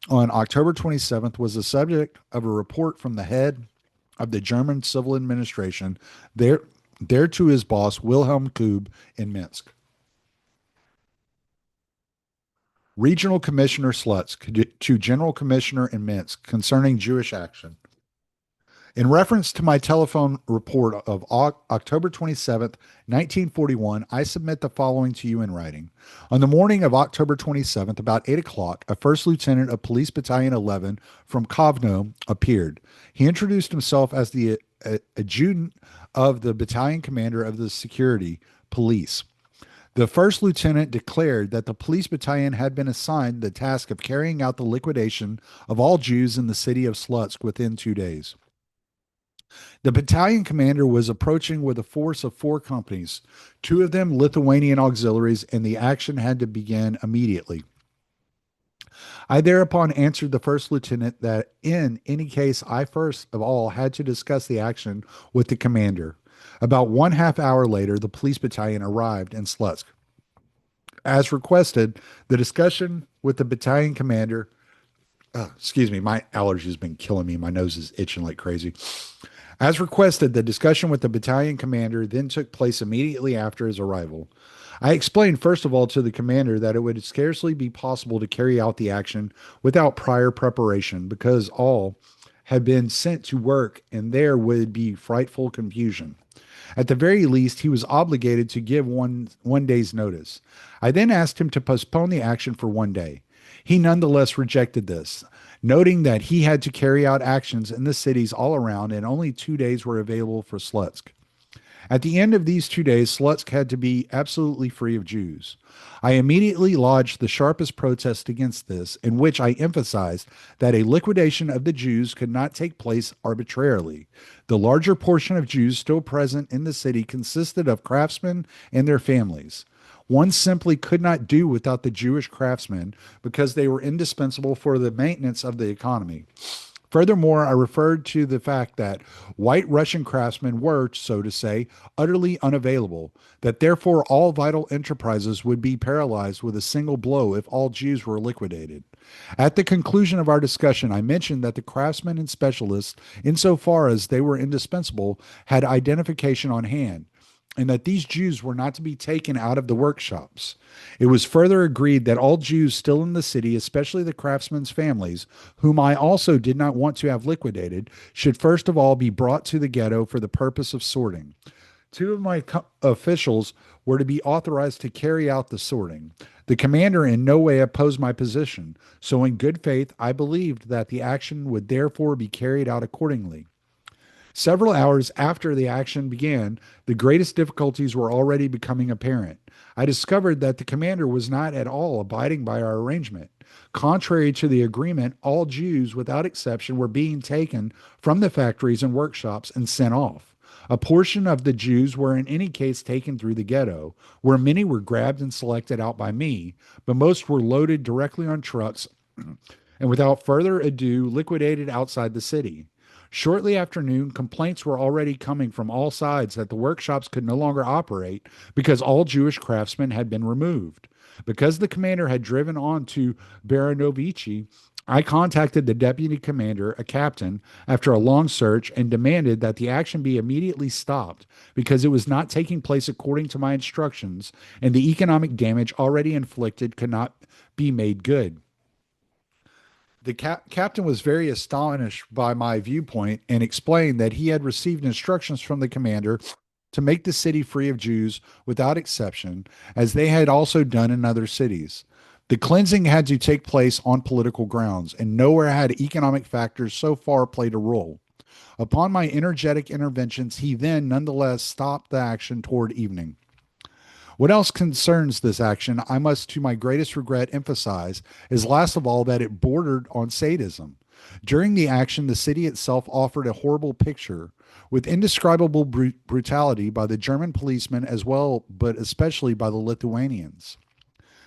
on October 27th was the subject of a report from the head of the German civil administration, there to his boss, Wilhelm Kube, in Minsk. Regional Commissioner Slutsk to General Commissioner in Minsk concerning Jewish action. In reference to my telephone report of October 27th, 1941, I submit the following to you in writing. On the morning of October 27th, about 8 o'clock, a first lieutenant of Police Battalion 11 from Kovno appeared. He introduced himself as the adjutant of the battalion commander of the security police. The first lieutenant declared that the police battalion had been assigned the task of carrying out the liquidation of all Jews in the city of Slutsk within 2 days. The battalion commander was approaching with a force of 4 companies, 2 of them Lithuanian auxiliaries, and the action had to begin immediately. I thereupon answered the first lieutenant that in any case, I first of all had to discuss the action with the commander. About 1/2 hour later, the police battalion arrived in Slutsk. As requested, the discussion with the battalion commander, excuse me, my allergy has been killing me. My nose is itching like crazy. As requested, the discussion with the battalion commander then took place immediately after his arrival. I explained, first of all, to the commander that it would scarcely be possible to carry out the action without prior preparation because all had been sent to work and there would be frightful confusion. At the very least, he was obligated to give one day's notice. I then asked him to postpone the action for one day. He nonetheless rejected this, noting that he had to carry out actions in the cities all around and only 2 days were available for Slutsk. At the end of these 2 days, Slutsk had to be absolutely free of Jews. I immediately lodged the sharpest protest against this, in which I emphasized that a liquidation of the Jews could not take place arbitrarily. The larger portion of Jews still present in the city consisted of craftsmen and their families. One simply could not do without the Jewish craftsmen because they were indispensable for the maintenance of the economy. Furthermore, I referred to the fact that white Russian craftsmen were, so to say, utterly unavailable, that therefore all vital enterprises would be paralyzed with a single blow if all Jews were liquidated. At the conclusion of our discussion, I mentioned that the craftsmen and specialists, insofar as they were indispensable, had identification on hand, and that these Jews were not to be taken out of the workshops. It was further agreed that all Jews still in the city, especially the craftsmen's families, whom I also did not want to have liquidated, should first of all be brought to the ghetto for the purpose of sorting. 2 of my officials were to be authorized to carry out the sorting. The commander in no way opposed my position, so in good faith I believed that the action would therefore be carried out accordingly. Several hours after the action began, the greatest difficulties were already becoming apparent. I discovered that the commander was not at all abiding by our arrangement. Contrary to the agreement, all Jews, without exception, were being taken from the factories and workshops and sent off. A portion of the Jews were in any case taken through the ghetto, where many were grabbed and selected out by me, but most were loaded directly on trucks and without further ado liquidated outside the city. Shortly after noon, complaints were already coming from all sides that the workshops could no longer operate because all Jewish craftsmen had been removed. Because the commander had driven on to Baranovichi, I contacted the deputy commander, a captain, after a long search and demanded that the action be immediately stopped because it was not taking place according to my instructions and the economic damage already inflicted could not be made good. The captain was very astonished by my viewpoint and explained that he had received instructions from the commander to make the city free of Jews without exception, as they had also done in other cities. The cleansing had to take place on political grounds, and nowhere had economic factors so far played a role. Upon my energetic interventions, he then nonetheless stopped the action toward evening. What else concerns this action, I must to my greatest regret emphasize, is last of all that it bordered on sadism. During the action, the city itself offered a horrible picture, with indescribable brutality by the German policemen as well, but especially by the Lithuanians.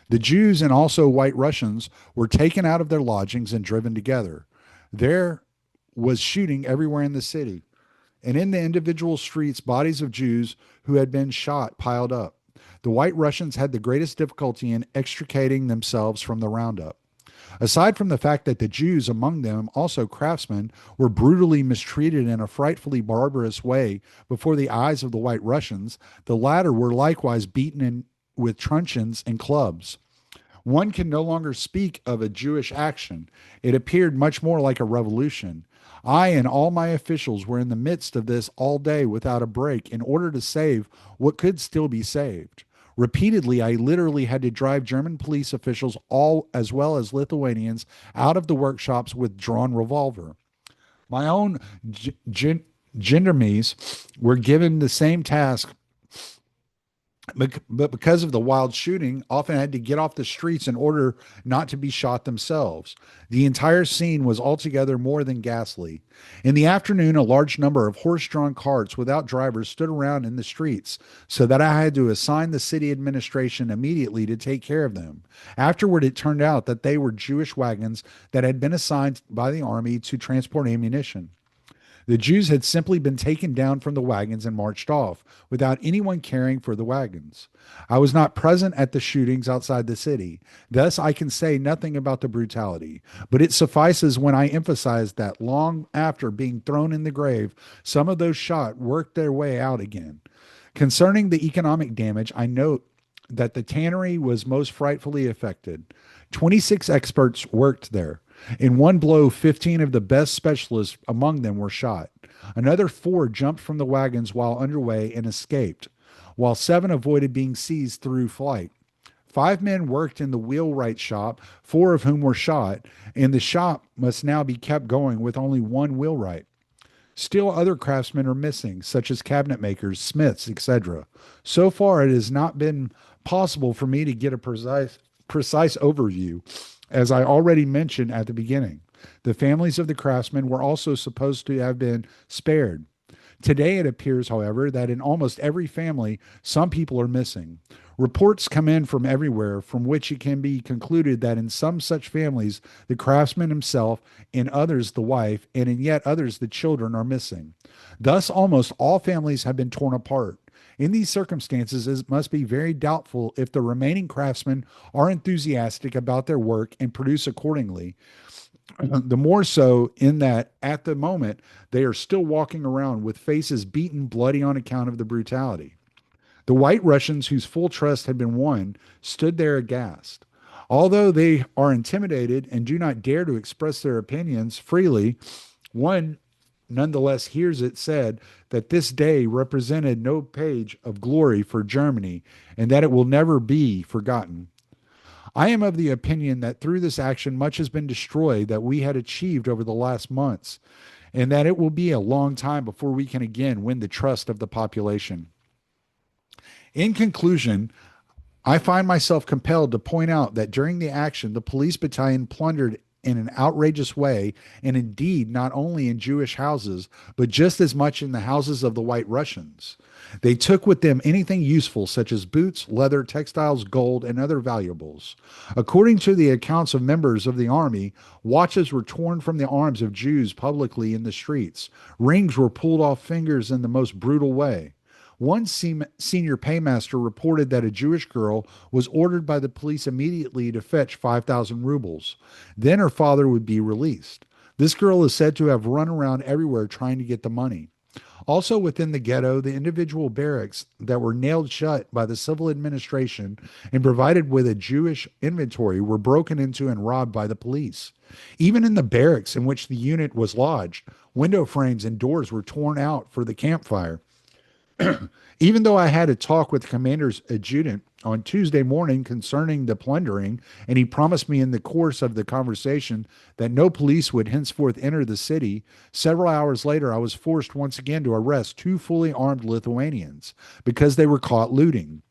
The Jews and also white Russians were taken out of their lodgings and driven together. There was shooting everywhere in the city, and in the individual streets, bodies of Jews who had been shot piled up. The White Russians had the greatest difficulty in extricating themselves from the roundup. Aside from the fact that the Jews, among them also craftsmen, were brutally mistreated in a frightfully barbarous way before the eyes of the White Russians, the latter were likewise beaten with truncheons and clubs. One can no longer speak of a Jewish action. It appeared much more like a revolution. I and all my officials were in the midst of this all day without a break in order to save what could still be saved. Repeatedly, I literally had to drive German police officials, all as well as Lithuanians, out of the workshops with drawn revolver. My own gendarmes were given the same task But because of the wild shooting, often had to get off the streets in order not to be shot themselves. The entire scene was altogether more than ghastly. In the afternoon, a large number of horse drawn carts without drivers stood around in the streets, so that I had to assign the city administration immediately to take care of them. Afterward, it turned out that they were Jewish wagons that had been assigned by the army to transport ammunition. The Jews had simply been taken down from the wagons and marched off, without anyone caring for the wagons. I was not present at the shootings outside the city, thus I can say nothing about the brutality, but it suffices when I emphasize that long after being thrown in the grave, some of those shot worked their way out again. Concerning the economic damage, I note that the tannery was most frightfully affected. 26 experts worked there. In one blow, 15 of the best specialists among them were shot. Another four jumped from the wagons while underway and escaped, while seven avoided being seized through flight. Five men worked in the wheelwright shop, four of whom were shot, and the shop must now be kept going with only one wheelwright. Still, other craftsmen are missing, such as cabinet makers, smiths, etc. So far, it has not been possible for me to get a precise overview, as I already mentioned at the beginning. The families of the craftsmen were also supposed to have been spared. Today, it appears, however, that in almost every family, some people are missing. Reports come in from everywhere, from which it can be concluded that in some such families, the craftsman himself, in others the wife, and in yet others the children are missing. Thus, almost all families have been torn apart. In these circumstances, it must be very doubtful if the remaining craftsmen are enthusiastic about their work and produce accordingly. The more so in that at the moment they are still walking around with faces beaten bloody on account of the brutality. The White Russians, whose full trust had been won, stood there aghast. Although they are intimidated and do not dare to express their opinions freely, one nonetheless hears it said that this day represented no page of glory for Germany and that it will never be forgotten. I am of the opinion that through this action much has been destroyed that we had achieved over the last months, and that it will be a long time before we can again win the trust of the population. In conclusion, I find myself compelled to point out that during the action, the police battalion plundered in an outrageous way, and indeed not only in Jewish houses, but just as much in the houses of the White Russians. They took with them anything useful, such as boots, leather, textiles, gold, and other valuables. According to the accounts of members of the army, watches were torn from the arms of Jews publicly in the streets. Rings were pulled off fingers in the most brutal way. One senior paymaster reported that a Jewish girl was ordered by the police immediately to fetch 5,000 rubles. Then her father would be released. This girl is said to have run around everywhere trying to get the money. Also within the ghetto, the individual barracks that were nailed shut by the civil administration and provided with a Jewish inventory were broken into and robbed by the police. Even in the barracks in which the unit was lodged, window frames and doors were torn out for the campfire. Even though I had a talk with the commander's adjutant on Tuesday morning concerning the plundering, and he promised me in the course of the conversation that no police would henceforth enter the city, several hours later I was forced once again to arrest two fully armed Lithuanians because they were caught looting.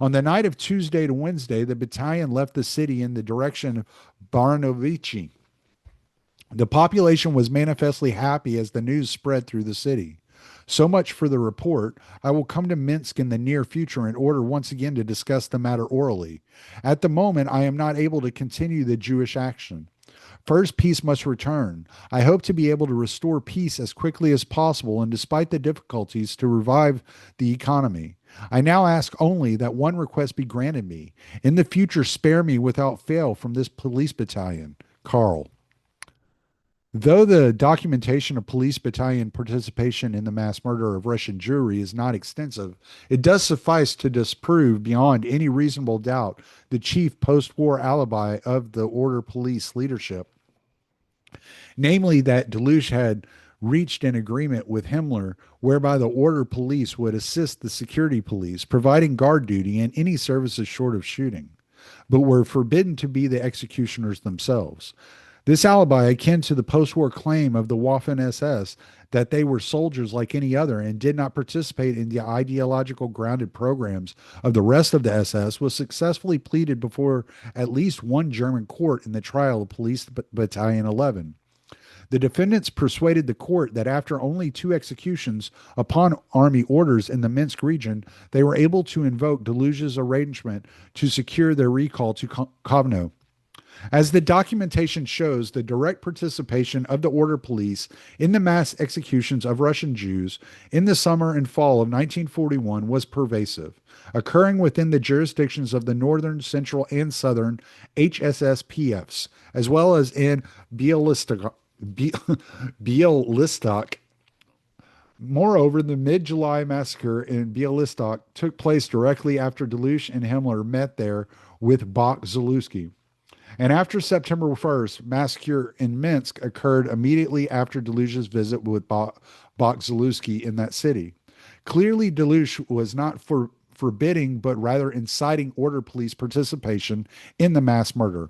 On the night of Tuesday to Wednesday, the battalion left the city in the direction of Baranovichi. The population was manifestly happy as the news spread through the city. So much for the report. I will come to Minsk in the near future in order once again to discuss the matter orally. At the moment, I am not able to continue the Jewish action. First, peace must return. I hope to be able to restore peace as quickly as possible and despite the difficulties to revive the economy. I now ask only that one request be granted me. In the future, spare me without fail from this police battalion. Carl. Though the documentation of police battalion participation in the mass murder of Russian Jewry is not extensive, it does suffice to disprove beyond any reasonable doubt the chief post-war alibi of the order police leadership, namely that Deluge had reached an agreement with Himmler whereby the order police would assist the security police, providing guard duty and any services short of shooting, but were forbidden to be the executioners themselves. This alibi, akin to the post war claim of the Waffen SS that they were soldiers like any other and did not participate in the ideological grounded programs of the rest of the SS, was successfully pleaded before at least one German court in the trial of Police Battalion 11. The defendants persuaded the court that after only two executions upon army orders in the Minsk region, they were able to invoke Deluge's arrangement to secure their recall to Kovno. As the documentation shows, the direct participation of the order police in the mass executions of Russian Jews in the summer and fall of 1941 was pervasive, occurring within the jurisdictions of the northern, central, and southern HSSPFs, as well as in Bialystok. Bialystok. Moreover, the mid July massacre in Bialystok took place directly after Deluge and Himmler met there with Bach-Zelewski. And after September 1st, massacre in Minsk occurred immediately after Deluge's visit with Bach-Zelewski in that city. Clearly, Deluge was not forbidding, but rather inciting order police participation in the mass murder.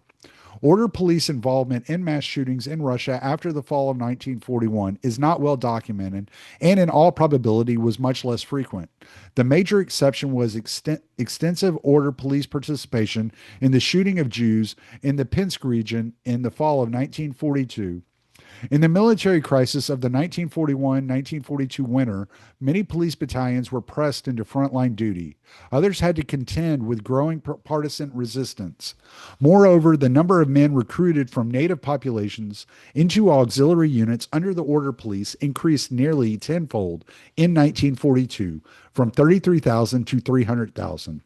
Order police involvement in mass shootings in Russia after the fall of 1941 is not well documented and, in all probability, was much less frequent. The major exception was extensive order police participation in the shooting of Jews in the Pinsk region in the fall of 1942. In the military crisis of the 1941-1942 winter, many police battalions were pressed into frontline duty. Others had to contend with growing partisan resistance. Moreover, the number of men recruited from native populations into auxiliary units under the order police increased nearly tenfold in 1942, from 33,000 to 300,000.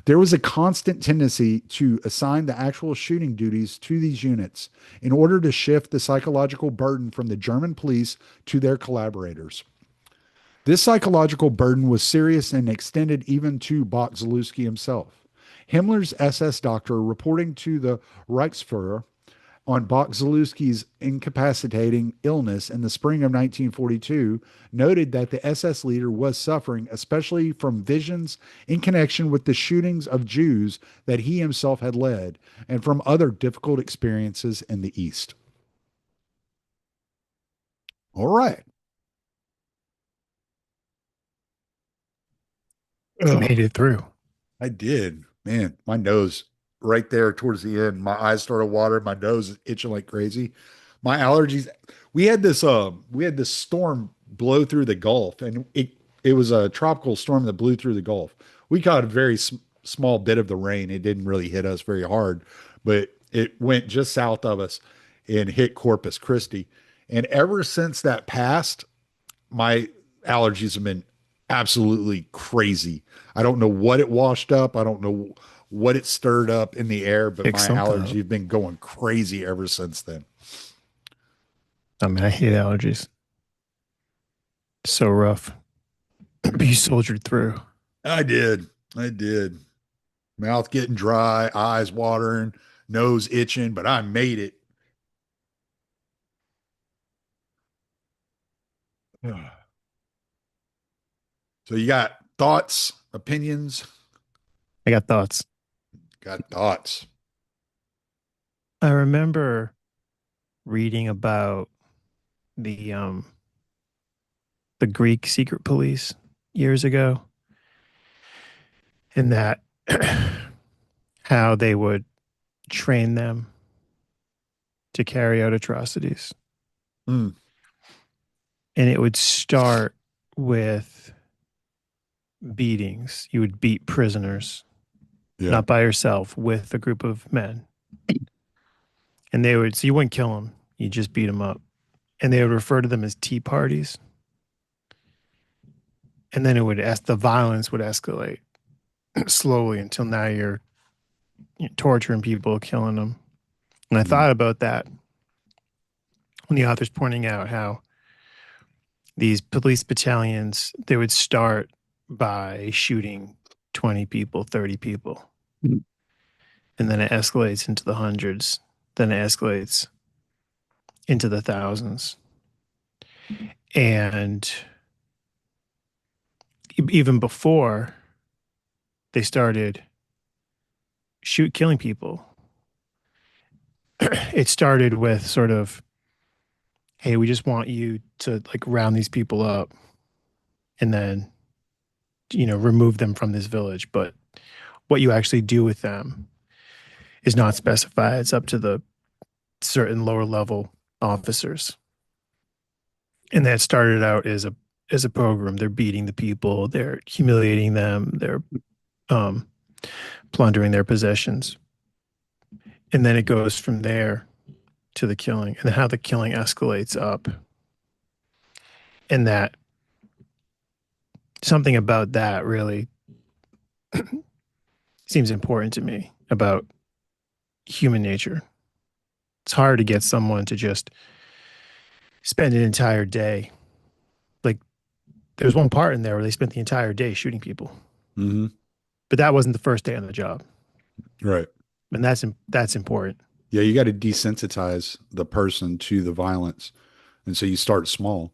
There was a constant tendency to assign the actual shooting duties to these units in order to shift the psychological burden from the German police to their collaborators. This psychological burden was serious and extended even to Bach-Zelewski himself. Himmler's SS doctor, reporting to the Reichsfuhrer on Bach-Zelewski's incapacitating illness in the spring of 1942, noted that the SS leader was suffering especially from visions in connection with the shootings of Jews that he himself had led and from other difficult experiences in the East. All right. Made it through. I did. Man, my nose right there towards the end, my eyes started watering, my nose is itching like crazy. My allergies. We had this storm blow through the Gulf, and it was a tropical storm that blew through the Gulf. We caught a very small bit of the rain. It didn't really hit us very hard, but it went just south of us and hit Corpus Christi. And ever since that passed, my allergies have been absolutely crazy. I don't know what it washed up. I don't know what it stirred up in the air, but Pick my something allergies up. have been going crazy ever since then. I mean, I hate allergies. So rough. But you soldiered through. I did. I did. Mouth getting dry, eyes watering, nose itching, but I made it. So you got thoughts, opinions? I got thoughts. Got thoughts. I remember reading about the um the Greek secret police years ago, and that how they would train them to carry out atrocities. Mm, And it would start with beatings. You would beat prisoners, yeah. not by yourself, with a group of men. And they would, so you wouldn't kill them, you just beat them up. And they would refer to them as tea parties. And then the violence would escalate slowly until now you're torturing people, killing them. And I Mm, thought about that when the author's pointing out how these police battalions, they would start by shooting 20 people, 30 people. mm, And then it escalates into the hundreds. Then it escalates into the thousands. And even before they started killing people, it started with sort of, hey, we just want you to like round these people up and then, remove them from this village. But what you actually do with them is not specified. It's up to the certain lower level officers. And that started out as a program. They're beating the people, they're humiliating them, they're um, plundering their possessions. And then it goes from there to the killing and how the killing escalates up. And that something about that really seems important to me about human nature. It's hard to get someone to just spend an entire day. Like there's one part in there where they spent the entire day shooting people, Mm-hmm. but that wasn't the first day on the job, Right. and that's important. Yeah, you got to desensitize the person to the violence. And so you start small.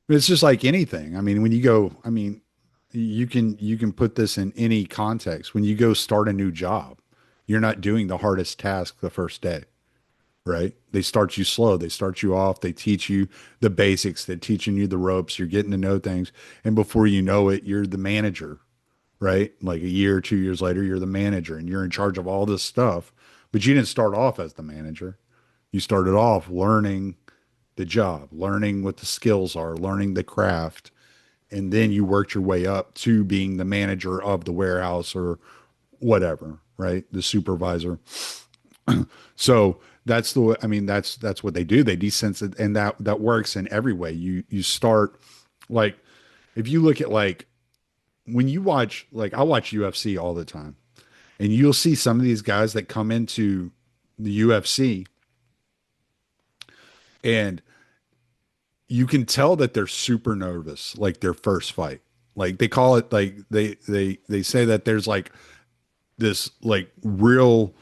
It's just like anything. I mean, when you go, I mean, you can put this in any context. When you go start a new job, you're not doing the hardest task the first day, right? They start you slow. They start you off. They teach you the basics. They're teaching you the ropes. You're getting to know things. And before you know it, you're the manager, right? Like a year, 2 years later, you're the manager and you're in charge of all this stuff. But you didn't start off as the manager. You started off learning the job, learning what the skills are, learning the craft, and then you worked your way up to being the manager of the warehouse or whatever, right? The supervisor. So that's the I mean that's what they do. They desensitize, and that works in every way. You start like if you look at like when you watch like I watch UFC all the time, and you'll see some of these guys that come into the UFC and you can tell that they're super nervous, like their first fight. Like they call it like they say that there's like this like real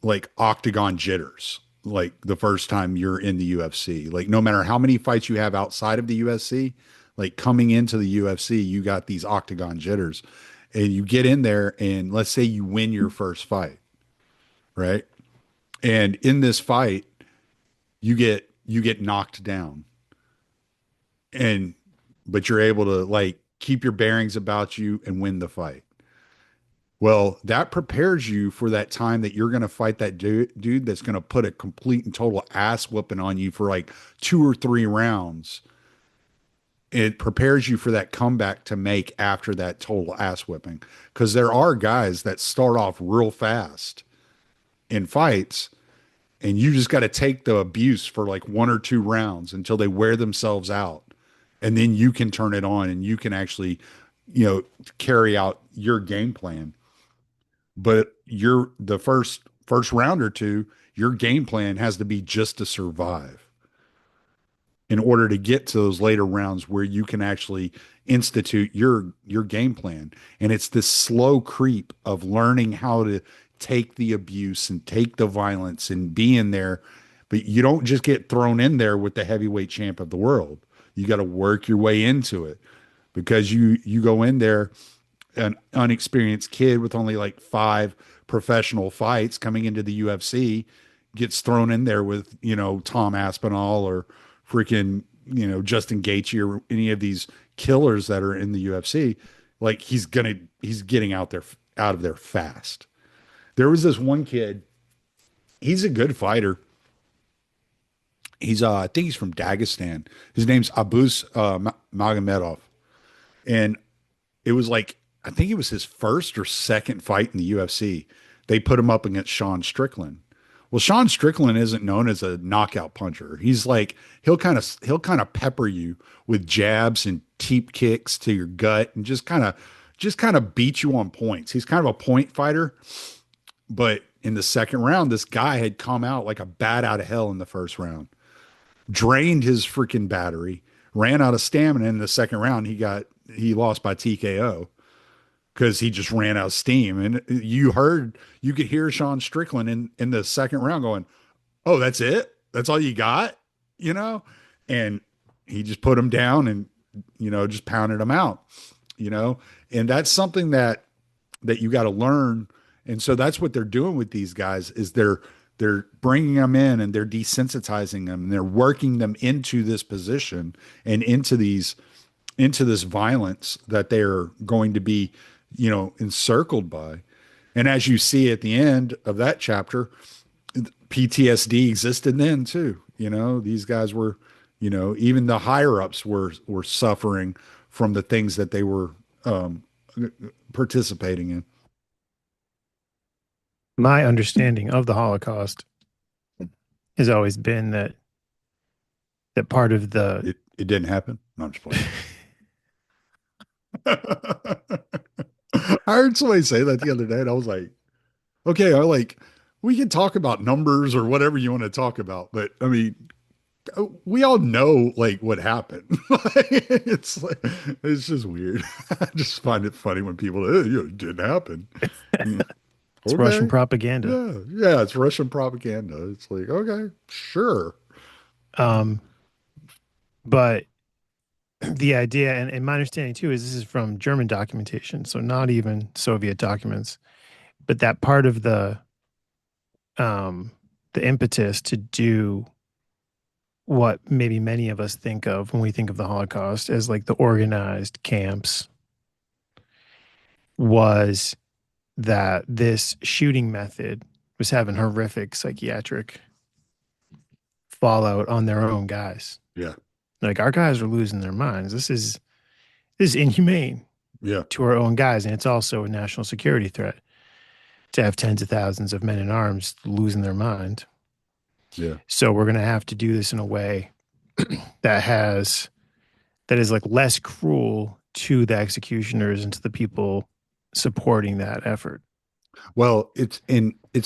like octagon jitters like the first time you're in the UFC. Like no matter how many fights you have outside of the UFC, like coming into the UFC, you got these octagon jitters. And you get in there and let's say you win your first fight, right? And in this fight, you get knocked down. And but you're able to like keep your bearings about you and win the fight. Well, that prepares you for that time that you're going to fight that dude that's going to put a complete and total ass whooping on you for like 2 or 3 rounds. It prepares you for that comeback to make after that total ass whipping. Because there are guys that start off real fast in fights, and you just got to take the abuse for like 1 or 2 rounds until they wear themselves out. And then you can turn it on and you can actually, carry out your game plan. But you're the first round or two, your game plan has to be just to survive in order to get to those later rounds where you can actually institute your game plan. And it's this slow creep of learning how to take the abuse and take the violence and be in there. But you don't just get thrown in there with the heavyweight champ of the world. You got to work your way into it because you go in there an unexperienced kid with only like 5 professional fights coming into the UFC gets thrown in there with, Tom Aspinall or freaking, Justin Gaethje or any of these killers that are in the UFC. Like he's getting out of there fast. There was this one kid, he's a good fighter. I think he's from Dagestan. His name's Abus Magomedov. And it was like I think it was his first or second fight in the UFC. They put him up against Sean Strickland. Well, Sean Strickland isn't known as a knockout puncher. He's like he'll kind of pepper you with jabs and teep kicks to your gut and just kind of beat you on points. He's kind of a point fighter, but in the second round, this guy had come out like a bat out of hell in the first round, drained his freaking battery, ran out of stamina in the second round. He lost by TKO because he just ran out of steam. And you could hear Sean Strickland in the second round going, "Oh, that's it? That's all you got?" You know? And he just put him down and, just pounded him out, you know? And that's something that you got to learn. And so that's what they're doing with these guys is they're bringing them in and they're desensitizing them and they're working them into this position and into this violence that they're going to be, encircled by. And as you see at the end of that chapter, PTSD existed then too. These guys were, even the higher ups were suffering from the things that they were participating in. My understanding of the Holocaust has always been that part of the It didn't happen. No, I'm just playing. I heard somebody say that the other day, and I was like, okay, we can talk about numbers or whatever you want to talk about, but I mean, we all know like what happened. It's just weird. I just find it funny when people, it didn't happen. it's Russian Okay. propaganda. Yeah, it's Russian propaganda. It's like, okay, sure. Um, but the idea, and my understanding too, is this is from German documentation, so not even Soviet documents, but that part of um, the impetus to do what maybe many of us think of when we think of the Holocaust as like the organized camps was that this shooting method was having horrific psychiatric fallout on their own guys. Yeah. Like our guys are losing their minds. This is inhumane Yeah. to our own guys, and it's also a national security threat to have tens of thousands of men in arms losing their mind. Yeah. So we're going to have to do this in a way that is like less cruel to the executioners and to the people supporting that effort. Well, it's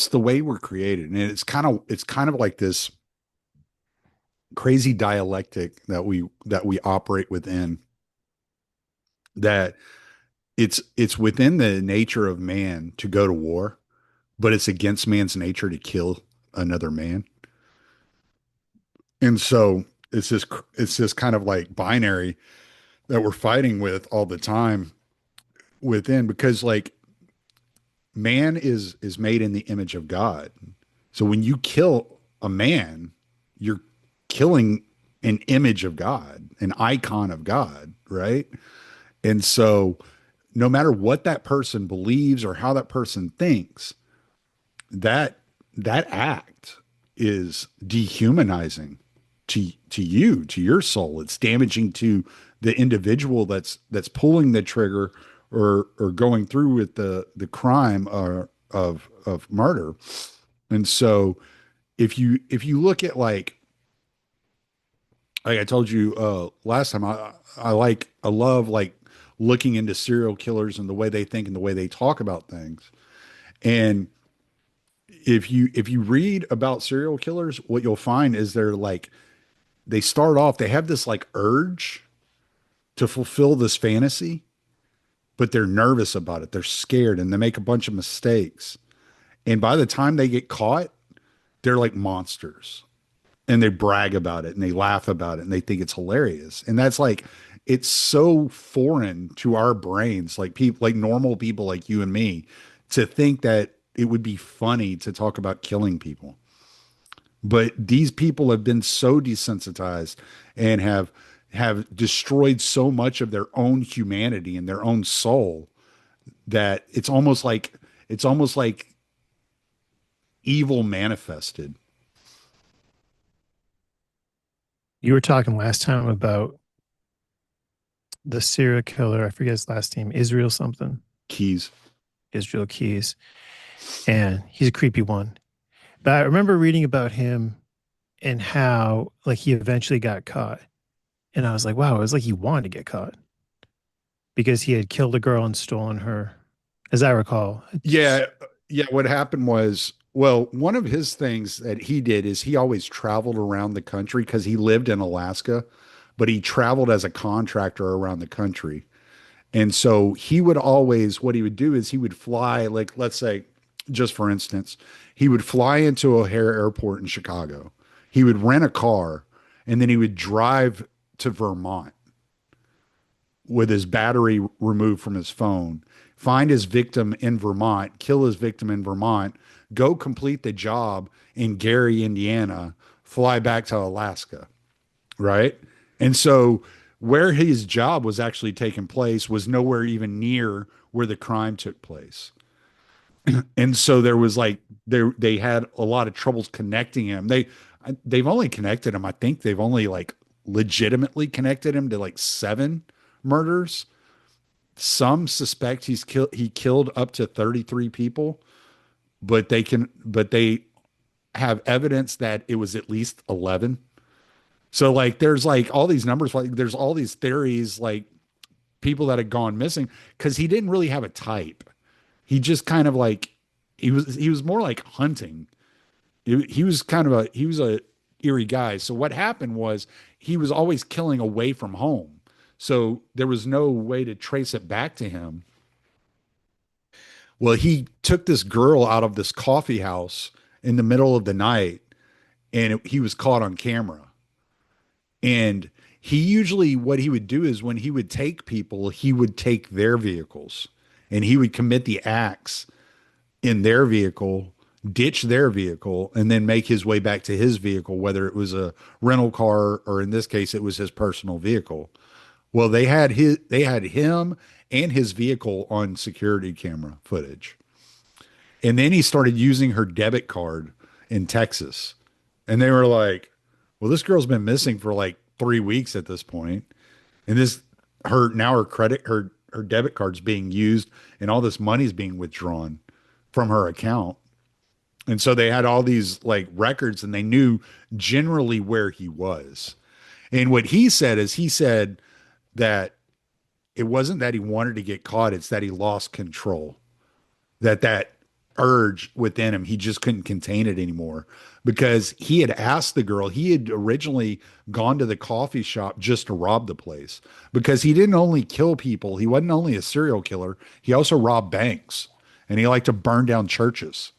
the way we're created, and it's kind of like this crazy dialectic that we operate within, that it's within the nature of man to go to war, but it's against man's nature to kill another man. And so it's this kind of like binary that we're fighting with all the time within, because like man is made in the image of God. So when you kill a man, you're killing an image of God, an icon of God, right? And so no matter what that person believes or how that person thinks, that that act is dehumanizing to you, to your soul. It's damaging to the individual that's pulling the trigger or going through with the crime of murder. And so if you look at like I told you last time, I love like looking into serial killers and the way they think and the way they talk about things. And if you read about serial killers, what you'll find is they start off, they have this like urge to fulfill this fantasy, but they're nervous about it. They're scared and they make a bunch of mistakes. And by the time they get caught, they're like monsters, and they brag about it and they laugh about it and they think it's hilarious. And that's like, it's so foreign to our brains, like people, like normal people like you and me, to think that it would be funny to talk about killing people. But these people have been so desensitized and have destroyed so much of their own humanity and their own soul that it's almost like evil manifested. You were talking last time about the serial killer. I forget his last name, Israel something, Keys. Israel Keys. And he's a creepy one. But I remember reading about him and how like he eventually got caught. And I was like, wow, it was like he wanted to get caught because he had killed a girl and stolen her, as I recall. Yeah, yeah. What happened was, well, one of his things that he did is he always traveled around the country because he lived in Alaska, but he traveled as a contractor around the country. And so he would always, what he would do is he would fly, like, let's say, just for instance, he would fly into O'Hare Airport in Chicago. He would rent a car and then he would drive to Vermont with his battery removed from his phone, find his victim in Vermont, kill his victim in Vermont, go complete the job in Gary, Indiana, fly back to Alaska, right? And so where his job was actually taking place was nowhere even near where the crime took place. And so there was like they had a lot of troubles connecting him. They've only connected him. I think they've only like legitimately connected him to like 7 murders. Some suspect he killed up to 33 people, but they have evidence that it was at least 11. So like there's like all these numbers, like there's all these theories, like people that had gone missing because he didn't really have a type. He just kind of like he was more like hunting. He was kind of a eerie guy. So what happened was he was always killing away from home. So there was no way to trace it back to him. Well, he took this girl out of this coffee house in the middle of the night and he was caught on camera. And he usually, what he would do is when he would take people, he would take their vehicles and he would commit the acts in their vehicle, ditch their vehicle, and then make his way back to his vehicle, whether it was a rental car or in this case, it was his personal vehicle. Well, they had him and his vehicle on security camera footage. And then he started using her debit card in Texas. And they were like, well, this girl's been missing for like 3 weeks at this point. And her debit card's being used and all this money's being withdrawn from her account. And so they had all these like records and they knew generally where he was. And what he said is he said that it wasn't that he wanted to get caught, it's that he lost control. That urge within him, he just couldn't contain it anymore because he had asked the girl, he had originally gone to the coffee shop just to rob the place because he didn't only kill people, he wasn't only a serial killer, he also robbed banks and he liked to burn down churches.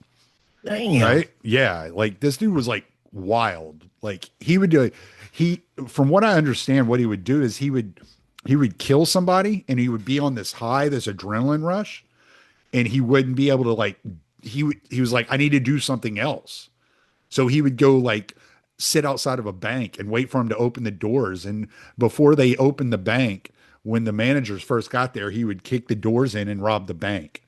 Damn. Right? Yeah, like this dude was like wild. Like he would do he from what I understand what he would do is he would kill somebody and he would be on this high, this adrenaline rush, and he wouldn't be able to like he was like I need to do something else. So he would go like sit outside of a bank and wait for him to open the doors and before they opened the bank when the managers first got there, he would kick the doors in and rob the bank.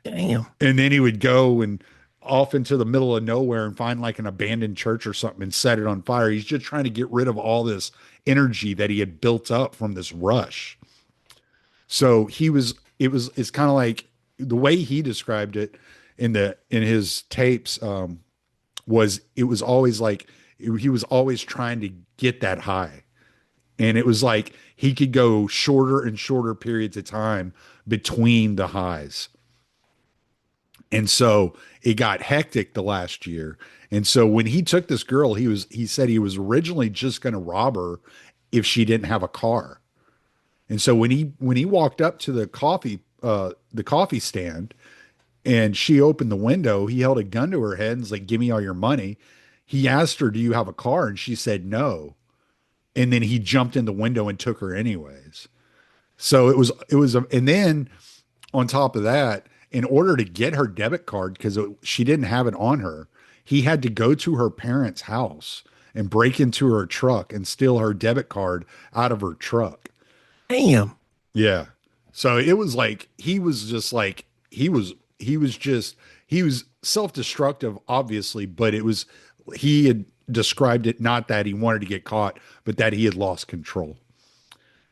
Damn. And then he would go and off into the middle of nowhere and find like an abandoned church or something and set it on fire. He's just trying to get rid of all this energy that he had built up from this rush. So it's kind of like the way he described it in his tapes was it was always like he was always trying to get that high. And it was like he could go shorter and shorter periods of time between the highs. And so it got hectic the last year. And so when he took this girl, he said he was originally just going to rob her if she didn't have a car. And so when he walked up to the coffee stand and she opened the window, he held a gun to her head and was like, "Give me all your money." He asked her, "Do you have a car?" And she said no. And then he jumped in the window and took her anyways. So and then on top of that, in order to get her debit card, because she didn't have it on her, he had to go to her parents' house and break into her truck and steal her debit card out of her truck. Damn. Yeah. So it was like he was just like he was self-destructive, obviously, but he had described it not that he wanted to get caught, but that he had lost control.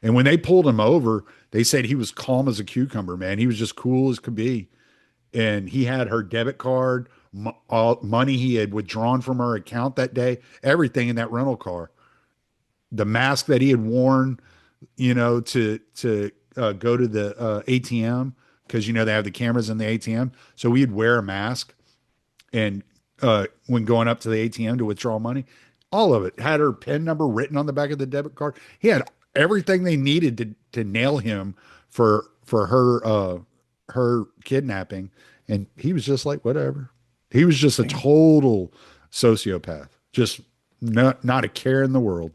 And when they pulled him over, they said he was calm as a cucumber, man. He was just cool as could be. And he had her debit card, all money he had withdrawn from her account that day, everything in that rental car. The mask that he had worn, to go to the ATM because they have the cameras in the ATM. So he'd wear a mask and when going up to the ATM to withdraw money, all of it had her PIN number written on the back of the debit card. He had everything they needed to nail him for her kidnapping, and he was just like whatever. He was just a total sociopath, just not a care in the world.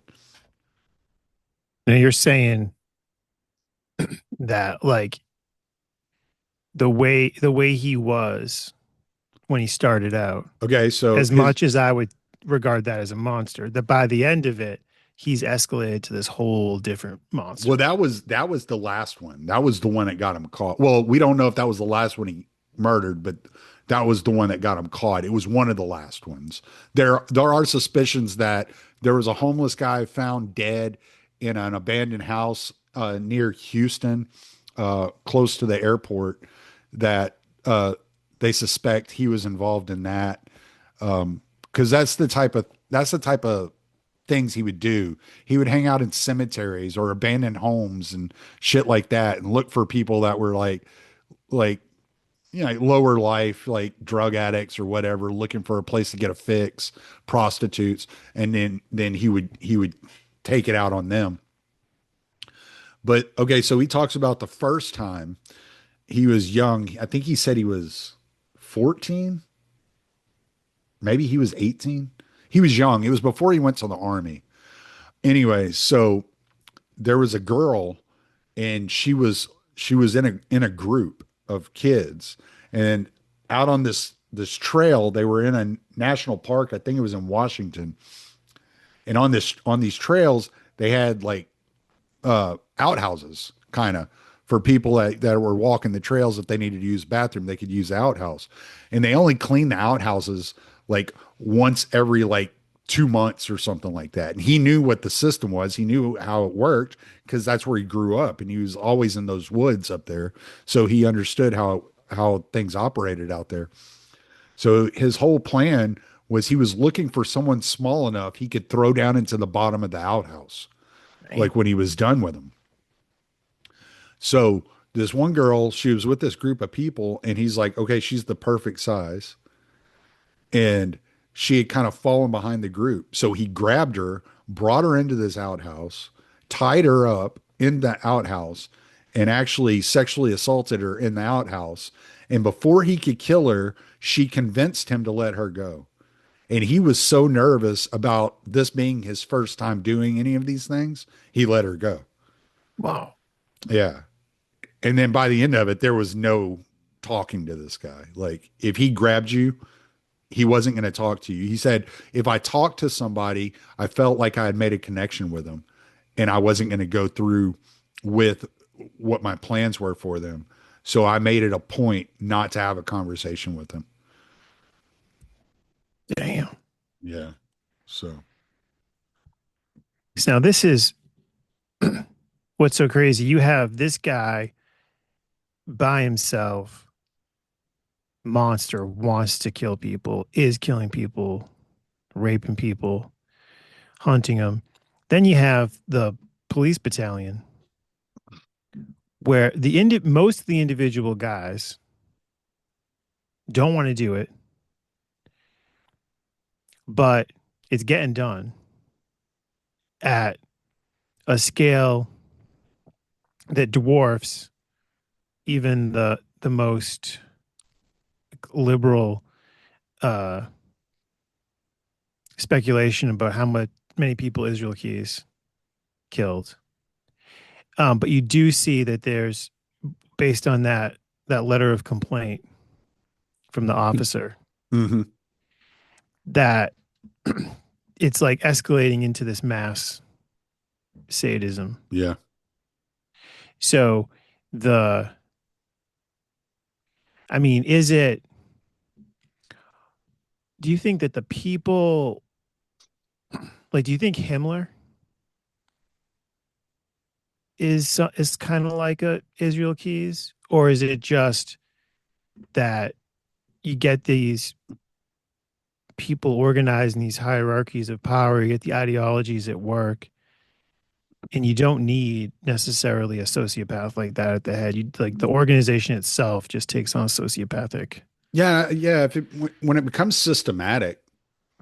Now you're saying that like the way he was when he started out, Okay, so as his much as I would regard that as a monster, that by the end of it, he's escalated to this whole different well, monster. that was the last one. That was the one that got him caught. Well, we don't know if that was the last one he murdered, but that was the one that got him caught. It was one of the last ones. There are suspicions that there was a homeless guy found dead in an abandoned house near Houston, close to the airport, that they suspect he was involved in that. Because that's the type of things he would do. He would hang out in cemeteries or abandoned homes and shit like that and look for people that were like lower life, like drug addicts or whatever, looking for a place to get a fix, prostitutes, and then he would take it out on them. But okay, so he talks about the first time he was young. I think he said he was 14, maybe he was 18. He was young. It was before he went to the army. Anyway, so there was a girl, and she was in a group of kids, and out on this trail. They were in a national park. I think it was in Washington. And on these trails, they had like outhouses, kind of, for people that were walking the trails. If they needed to use the bathroom, they could use the outhouse. And they only clean the outhouses like once every like 2 months or something like that. And he knew what the system was. He knew how it worked because that's where he grew up, and he was always in those woods up there. So he understood how things operated out there. So his whole plan was he was looking for someone small enough he could throw down into the bottom of the outhouse, Damn. like when he was done with them. So this one girl, she was with this group of people, and he's like, okay, she's the perfect size. And she had kind of fallen behind the group. So he grabbed her, brought her into this outhouse, tied her up in the outhouse, and actually sexually assaulted her in the outhouse. And before he could kill her, she convinced him to let her go. And he was so nervous about this being his first time doing any of these things, he let her go. Wow. Yeah. And then by the end of it, there was no talking to this guy. Like, if he grabbed you, he wasn't going to talk to you. He said, if I talked to somebody, I felt like I had made a connection with them, and I wasn't going to go through with what my plans were for them. So I made it a point not to have a conversation with them. Damn. Yeah. So, So now this is what's so crazy. You have this guy by himself, monster, wants to kill people, is killing people, raping people, hunting them. Then you have the police battalion where most of the individual guys don't want to do it, but it's getting done at a scale that dwarfs even the most liberal uh speculation about how many people Israel Keys killed. But you do see that there's, based on that letter of complaint from the officer, mm-hmm. that it's like escalating into this mass sadism. Yeah. So the I mean, is it, do you think that the people, like, do you think Himmler is kind of like a Israel Keys, or is it just that you get these people organized in these hierarchies of power, you get the ideologies at work, and you don't need necessarily a sociopath like that at the head. You like the organization itself just takes on sociopathic. Yeah. Yeah. When it becomes systematic,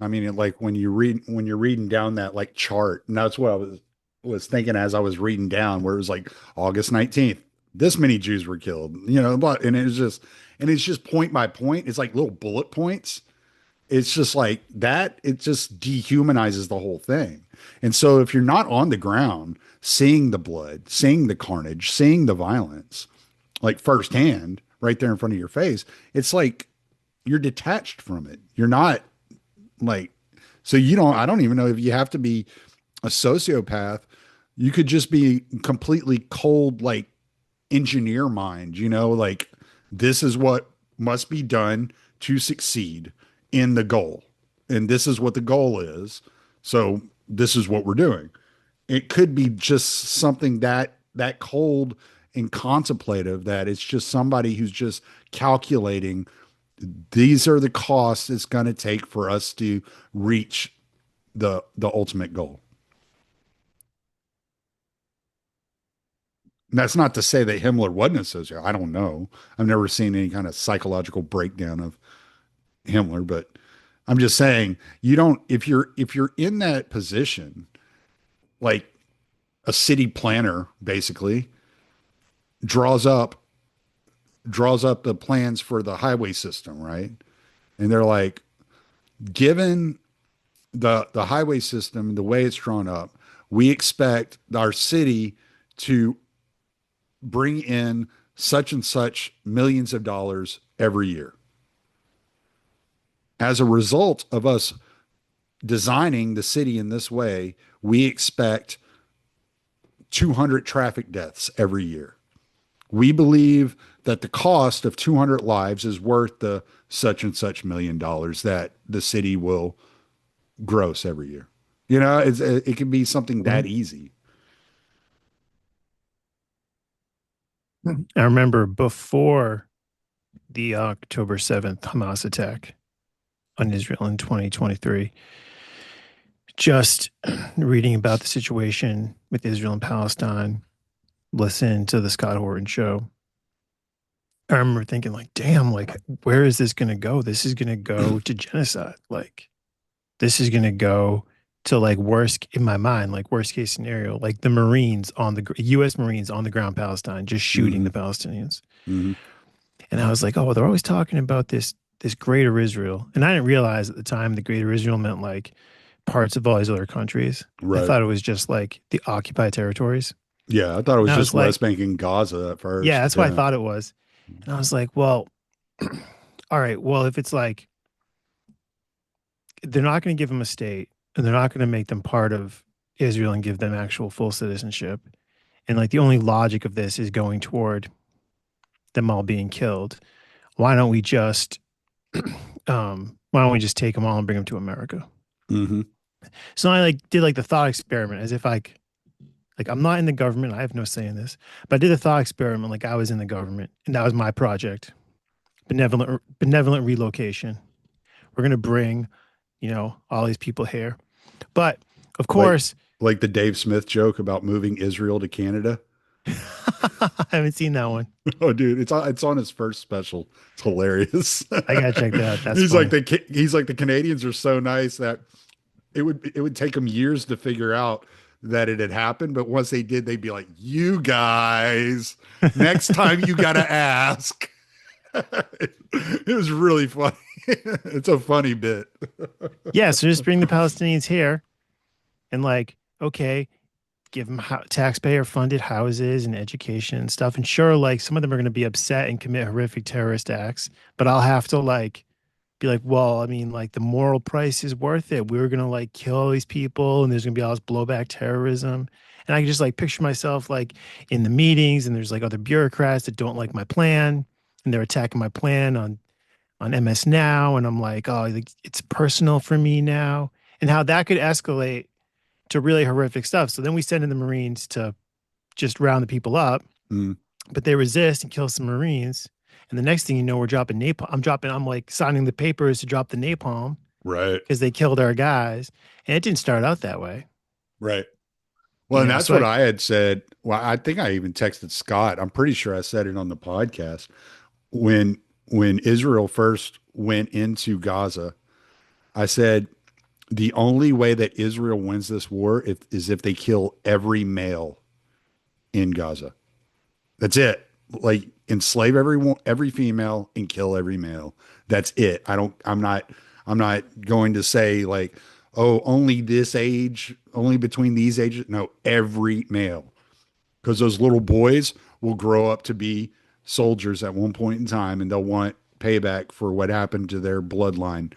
I mean, like when you're reading down that like chart, and that's what I was thinking as I was reading down, where it was like August 19th, this many Jews were killed, but and it's just point by point. It's like little bullet points. it's just like that. It just dehumanizes the whole thing. And so if you're not on the ground, seeing the blood, seeing the carnage, seeing the violence, like firsthand, right there in front of your face, it's like you're detached from it. You're not like, so you don't, I don't even know if you have to be a sociopath. You could just be completely cold, like engineer mind, like this is what must be done to succeed in the goal. And this is what the goal is. So this is what we're doing. It could be just something that cold and contemplative, that it's just somebody who's just calculating these are the costs it's going to take for us to reach the ultimate goal. And that's not to say that Himmler wasn't a sociopath. I don't know. I've never seen any kind of psychological breakdown of Himmler, but I'm just saying you don't, if you're in that position, like a city planner basically draws up the plans for the highway system, right? And they're like, given the highway system, the way it's drawn up, we expect our city to bring in such and such millions of dollars every year. As a result of us designing the city in this way, we expect 200 traffic deaths every year. We believe that the cost of 200 lives is worth the such and such $1 million that the city will gross every year. It can be something that easy. I remember before the October 7th Hamas attack on Israel in 2023, just reading about the situation with Israel and Palestine, listening to the Scott Horton show. I remember thinking, like, damn, like, where is this going to go? This is going to go to genocide. Like, this is going to go to, like, worst, in my mind, like, worst case scenario, like the Marines on the U.S. Marines on the ground Palestine, just shooting the Palestinians. Mm-hmm. And I was like, oh, they're always talking about this greater Israel. And I didn't realize at the time the greater Israel meant like parts of all these other countries. I Right. thought it was just like the occupied territories. Yeah, I thought it And was I just was like, West Bank and Gaza at yeah, first. that's what I Yeah. thought it was. And I was like, well, all right, well, if it's like they're not going to give them a state and they're not going to make them part of Israel and give them actual full citizenship. And like the only logic of this is going toward them all being killed. Why don't we just why don't we just take them all and bring them to America? Mm-hmm. So I like did like the thought experiment as if like I'm not in the government. I have no say in this, but I did a thought experiment like I was in the government and that was my project. Benevolent relocation. We're gonna bring, all these people here. But of Like course, like the Dave Smith joke about moving Israel to Canada. I haven't seen that one. Oh, dude, it's on his first special. It's hilarious. I gotta check that out. That's he's like funny. the Canadians are so nice that it would take them years to figure out that it had happened, but once they did, they'd be like, "You guys, next time you gotta ask." It was really funny. It's a funny bit. Yeah, so just bring the Palestinians here and like, okay, give them taxpayer funded houses and education and stuff. And sure, like some of them are going to be upset and commit horrific terrorist acts, but I'll have to like be like, well, I mean, like the moral price is worth it. We were going to like kill all these people and there's going to be all this blowback terrorism. And I can just like picture myself like in the meetings and there's like other bureaucrats that don't like my plan and they're attacking my plan on MS Now. And I'm like, oh, like, it's personal for me now. And how that could escalate to really horrific stuff. So then we send in the Marines to just round the people up, Mm, but they resist and kill some Marines. And the next thing you know, we're dropping napalm. I'm like signing the papers to drop the napalm right, because they killed our guys. And it didn't start out that way. right. Well, and that's So what I had said. Well, I think I even texted Scott. I'm pretty sure I said it on the podcast when Israel first went into Gaza. I said the only way that Israel wins this war is if they kill every male in Gaza. That's it. Like enslave every female and kill every male. That's it. I'm not going to say like, oh, only this age, only between these ages. No, every male, because those little boys will grow up to be soldiers at one point in time and they'll want payback for what happened to their bloodline.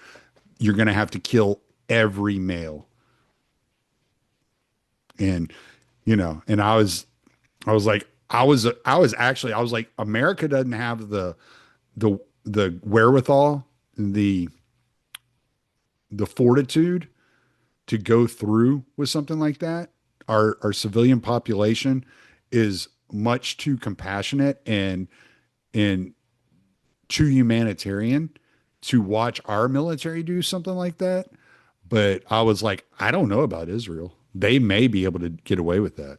You're going to have to kill every male. And, and I was like, America doesn't have the wherewithal, the, the fortitude to go through with something like that. Our civilian population is much too compassionate and too humanitarian to watch our military do something like that. But I was like, I don't know about Israel. They may be able to get away with that.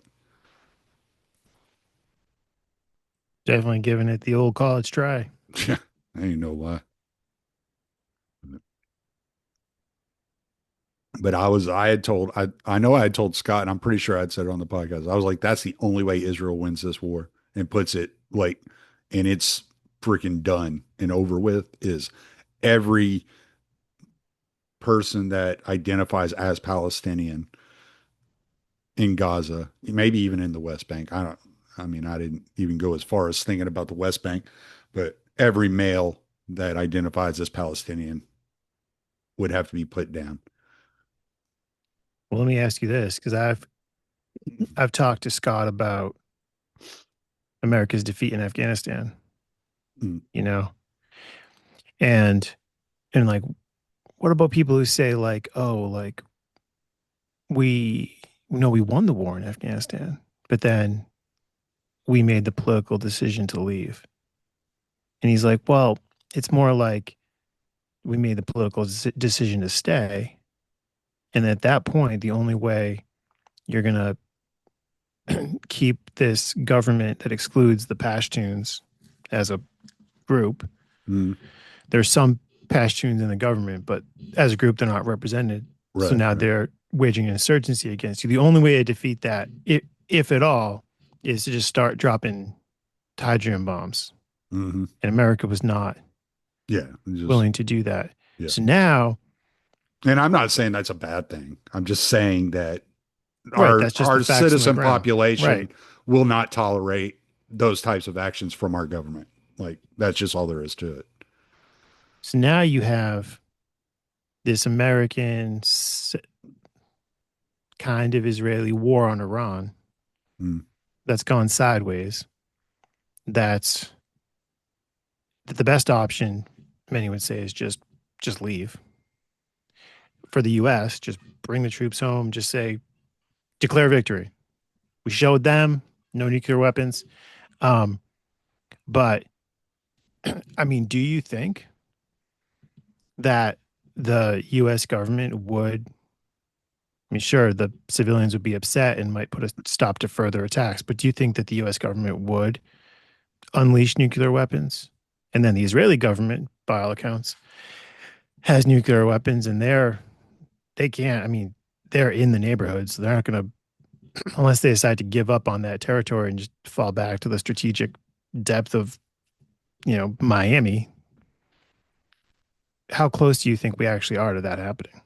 Definitely giving it the old college try. Yeah, I ain't no lie. But I know I had told Scott, and I'm pretty sure I'd said it on the podcast. I was like, that's the only way Israel wins this war and puts it like, and it's freaking done and over with is every person that identifies as Palestinian in Gaza, maybe even in the West Bank. I mean, I didn't even go as far as thinking about the West Bank, but every male that identifies as Palestinian would have to be put down. Well, let me ask you this, because I've talked to Scott about America's defeat in Afghanistan, Mm. you know, and like, what about people who say like, oh, like we we won the war in Afghanistan, but then we made the political decision to leave. And he's like, well, it's more like we made the political decision to stay. And at that point, the only way you're going to keep this government that excludes the Pashtuns as a group, Mm. there's some Pashtuns in the government, but as a group, they're not represented. So Right, now right. they're waging an insurgency against you. The only way to defeat that, if at all, is to just start dropping hydrogen bombs. Mm-hmm. And America was not Yeah, just willing to do that. yeah. So now, And I'm not saying that's a bad thing. I'm just saying that right, our that's just the our facts on the citizen ground. population Right. will not tolerate those types of actions from our government. Like that's just all there is to it. So now you have this American kind of Israeli war on Iran Mm. that's gone sideways. That's that the best option, many would say, is just leave. For the US, just bring the troops home, just say, declare victory. We showed them no nuclear weapons. Um, but I mean, do you think that the US government would, I mean, sure, the civilians would be upset and might put a stop to further attacks, but do you think that the US government would unleash nuclear weapons? And then the Israeli government, by all accounts, has nuclear weapons and they can't, I mean, they're in the neighborhood, so they're not going to, unless they decide to give up on that territory and just fall back to the strategic depth of, Miami. How close do you think we actually are to that happening?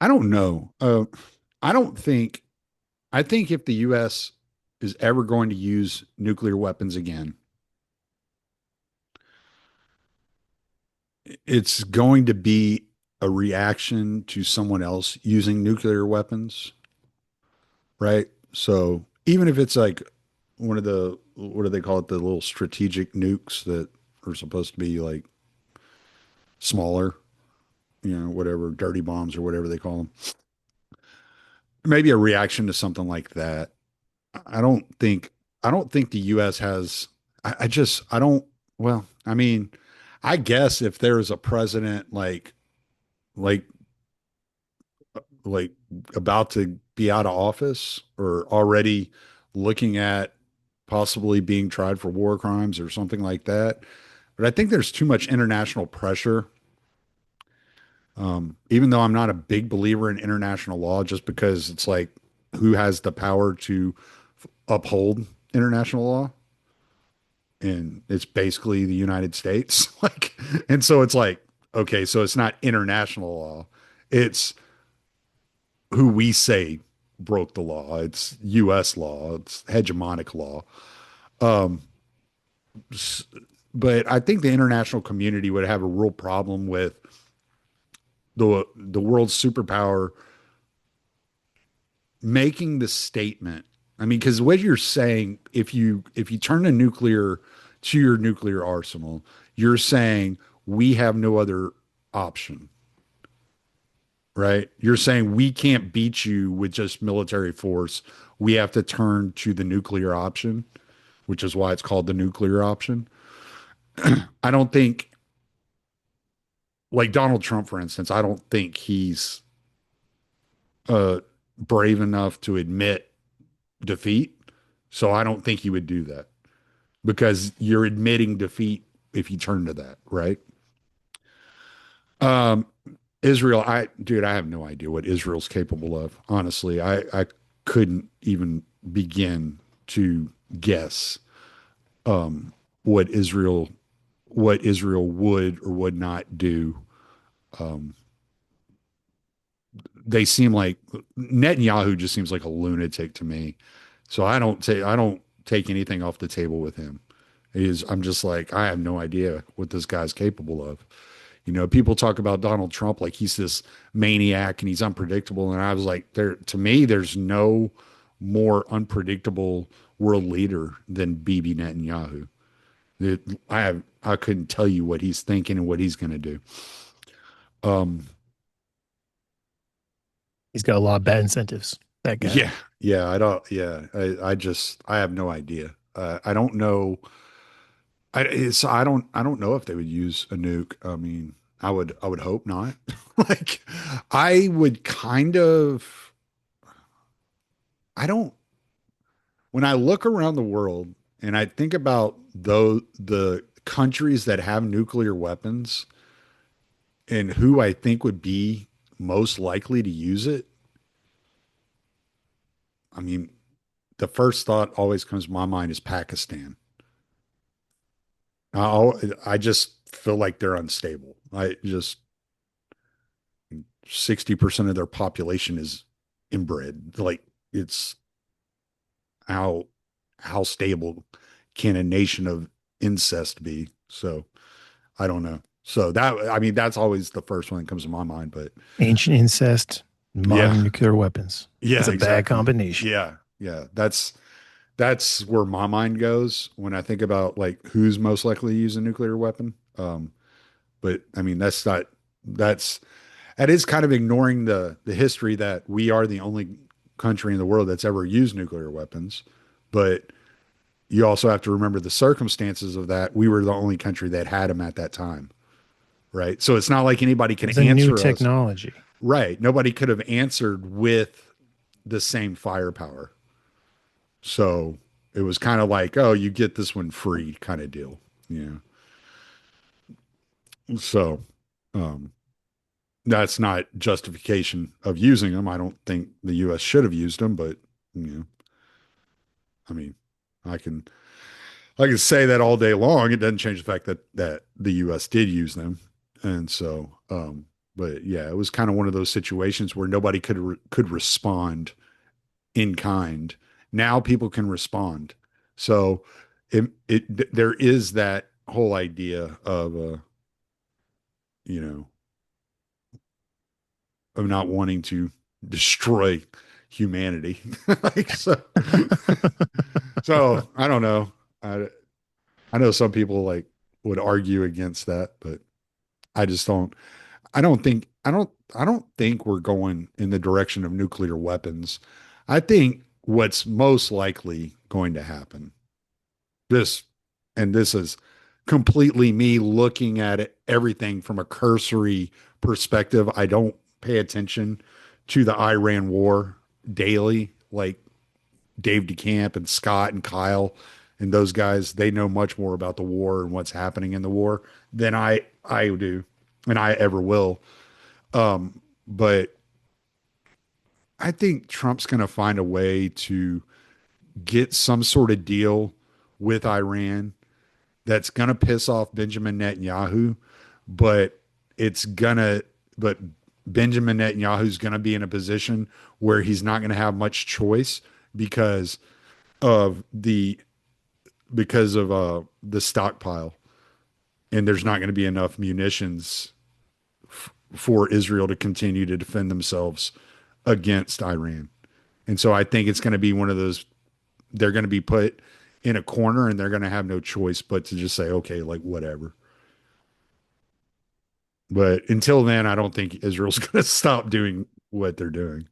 I don't know. I don't think. I think if the U.S. is ever going to use nuclear weapons again, it's going to be a reaction to someone else using nuclear weapons, right? So even if it's like one of the what do they call it, the little strategic nukes that are supposed to be like smaller, whatever, dirty bombs or whatever they call them, maybe a reaction to something like that. I don't think I don't think the US has I just I don't well, I mean, I guess if there is a president like like about to be out of office or already looking at possibly being tried for war crimes or something like that. But I think there's too much international pressure. Even though I'm not a big believer in international law, just because it's like who has the power to uphold international law? and it's basically the United States. Like, and so it's like, okay, so it's not international law. It's who we say broke the law. It's US law. It's hegemonic law. Um, but I think the international community would have a real problem with the world's superpower making the statement. I mean, because what you're saying, if you turn a nuclear to your nuclear arsenal, you're saying we have no other option, right? You're saying we can't beat you with just military force. We have to turn to the nuclear option, which is why it's called the nuclear option. I don't think, like Donald Trump, for instance, I don't think he's uh, brave enough to admit defeat. So I don't think he would do that because you're admitting defeat if you turn to that, right? Um, Israel, I have no idea what Israel's capable of. Honestly, I couldn't even begin to guess um, what Israel, what Israel would or would not do. Um, they seem like Netanyahu just seems like a lunatic to me. So I don't take anything off the table with him. I'm just like, I have no idea what this guy's capable of. You know, people talk about Donald Trump like he's this maniac and he's unpredictable. And I was like, there to me, there's no more unpredictable world leader than Bibi Netanyahu. I couldn't tell you what he's thinking and what he's going to do. Um, He's got a lot of bad incentives. That guy. yeah, yeah, I don't, yeah, I have no idea. I don't know. I don't know if they would use a nuke. I mean, I would hope not. Like, I would kind of, I don't, when I look around the world and I think about the countries that have nuclear weapons and who I think would be most likely to use it, I mean, the first thought always comes to my mind is Pakistan. I just feel like they're unstable. I just 60% of their population is inbred. Like it's how how stable can a nation of incest be? So I don't know. So that I mean that's always the first one that comes to my mind. But Ancient incest, yeah, modern nuclear weapons. That's yeah, a bad exactly. combination. Yeah, yeah. That's where my mind goes when I think about like who's most likely to use a nuclear weapon. But I mean that's that is kind of ignoring the history that we are the only country in the world that's ever used nuclear weapons. But you also have to remember the circumstances of that. We were the only country that had them at that time, right? So it's not like anybody It can was a new answer us, technology. right? Nobody could have answered with the same firepower. So it was kind of like, oh, you get this one free kind of deal, you know? So, um, that's not justification of using them. I don't think the U.S. should have used them, but you know, I mean, I can I can say that all day long. It doesn't change the fact that the U.S. did use them, and so, but yeah, it was kind of one of those situations where nobody could respond in kind. Now people can respond, so there is that whole idea of you know of not wanting to destroy humanity. Like so, so I don't know. I know some people like would argue against that, but I just don't. I don't think we're going in the direction of nuclear weapons. I think what's most likely going to happen. This and this is completely me looking at it, everything from a cursory perspective. I don't pay attention to the Iran war daily like Dave DeCamp and Scott and Kyle and those guys. They know much more about the war and what's happening in the war than I do and I ever will. But I think Trump's going to find a way to get some sort of deal with Iran that's going to piss off Benjamin Netanyahu, but it's going to, but Benjamin Netanyahu's going to be in a position where he's not going to have much choice because of the stockpile, and there's not going to be enough munitions for Israel to continue to defend themselves against Iran. And so I think it's going to be one of those, they're going to be put in a corner and they're going to have no choice but to just say, okay, like whatever. But until then, I don't think Israel's going to stop doing what they're doing.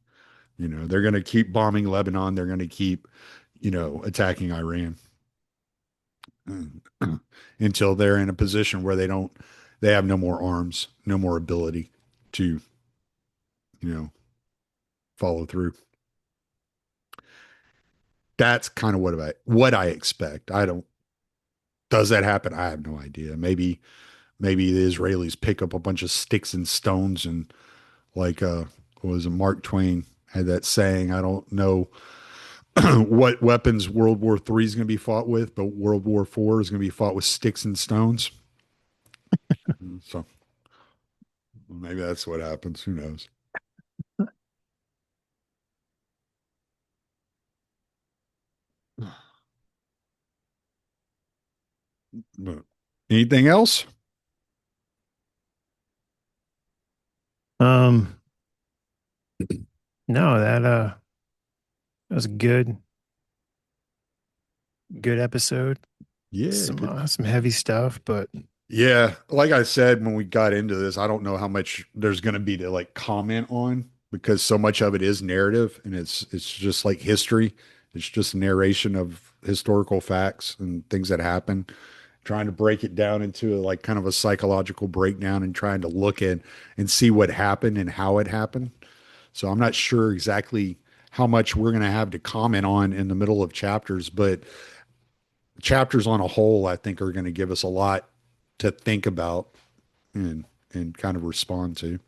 You know, they're going to keep bombing Lebanon. They're going to keep, attacking Iran until they're in a position where they have no more arms, no more ability to, you know, follow through. That's kind of what I expect. I don't, does that happen? I have no idea. Maybe the Israelis pick up a bunch of sticks and stones and like what was it, Mark Twain had that saying, I don't know what weapons World War III is going to be fought with, but World War IV is going to be fought with sticks and stones. So maybe that's what happens. Who knows? But anything else? Um, no, that was a good episode. Yeah, good. Some heavy stuff, but Yeah, like I said when we got into this, I don't know how much there's going to be to like comment on because so much of it is narrative and it's just like history. It's just narration of historical facts and things that happen. Trying to break it down into like kind of a psychological breakdown and trying to look at and see what happened and how it happened. So I'm not sure exactly how much we're going to have to comment on in the middle of chapters, but chapters on a whole, I think, are going to give us a lot to think about and and kind of respond to.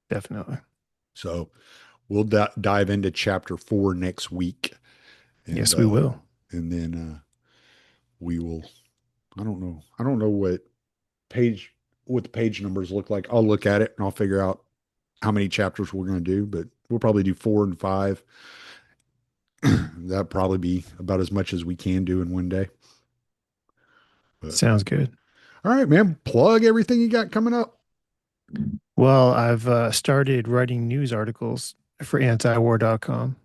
definitely. So we'll dive into chapter 4 next week, and Yes, we will. we will. I don't know page what the page numbers look like. I'll look at it and I'll figure out how many chapters we're going to do, but we'll probably do 4 and 5. That'd probably be about as much as we can do in one day. But Sounds good. all right, man, plug everything you got coming up. Well, I've started writing news articles for antiwar.com,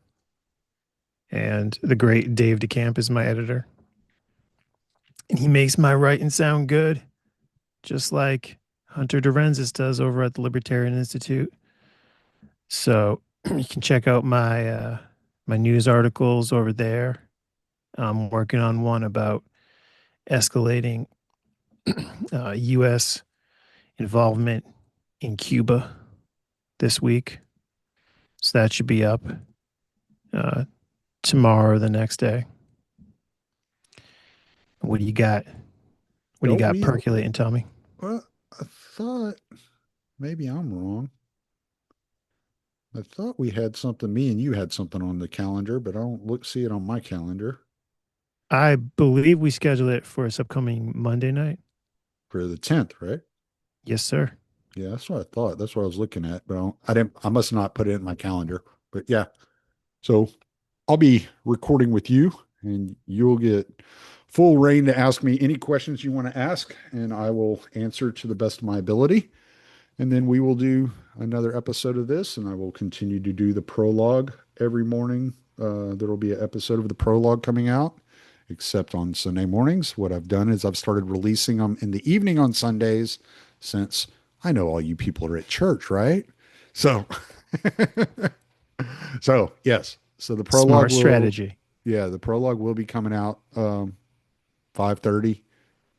and the great Dave DeCamp is my editor. And he makes my writing sound good, just like Hunter Durenzis does over at the Libertarian Institute. So you can check out my news articles over there. I'm working on one about escalating U.S. involvement in Cuba this week. So that should be up uh, tomorrow or the next day. What do you got? What do you Don't got we? percolating, Tommy? Well, I thought maybe I'm wrong. I thought we had something. Me and you had something on the calendar, but I don't see it on my calendar I believe we scheduled it for this upcoming Monday night. for the 10th, right? Yes, sir. Yeah, that's what I thought. That's what I was looking at, but I didn't. I must not put it in my calendar. But yeah, so I'll be recording with you, and you'll get full reign to ask me any questions you want to ask, and I will answer to the best of my ability. And then we will do another episode of this, and I will continue to do the prologue every morning. There will be an episode of the prologue coming out, except on Sunday mornings. What I've done is I've started releasing them in the evening on Sundays, since I know all you people are at church, right? So, so yes. So the prologue Smart will, strategy. yeah, the prologue will be coming out 5:30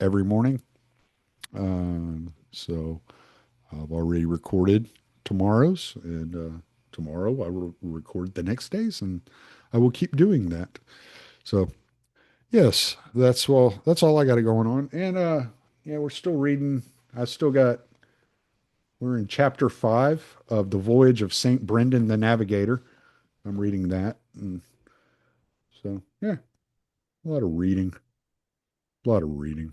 every morning. So I've already recorded tomorrow's, and tomorrow I will record the next day's, and I will keep doing that. So yes, that's all I got going on. And yeah, we're still reading. I still got. We're in chapter 5 of the Voyage of Saint Brendan the Navigator. I'm reading that, and so yeah, a lot of reading. A lot of reading.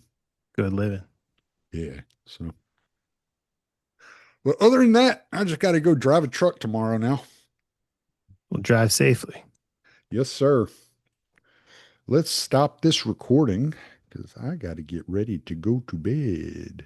Good living. Yeah. So, but other than that, I just got to go drive a truck tomorrow now. We'll drive safely. Yes, sir. Let's stop this recording because I got to get ready to go to bed.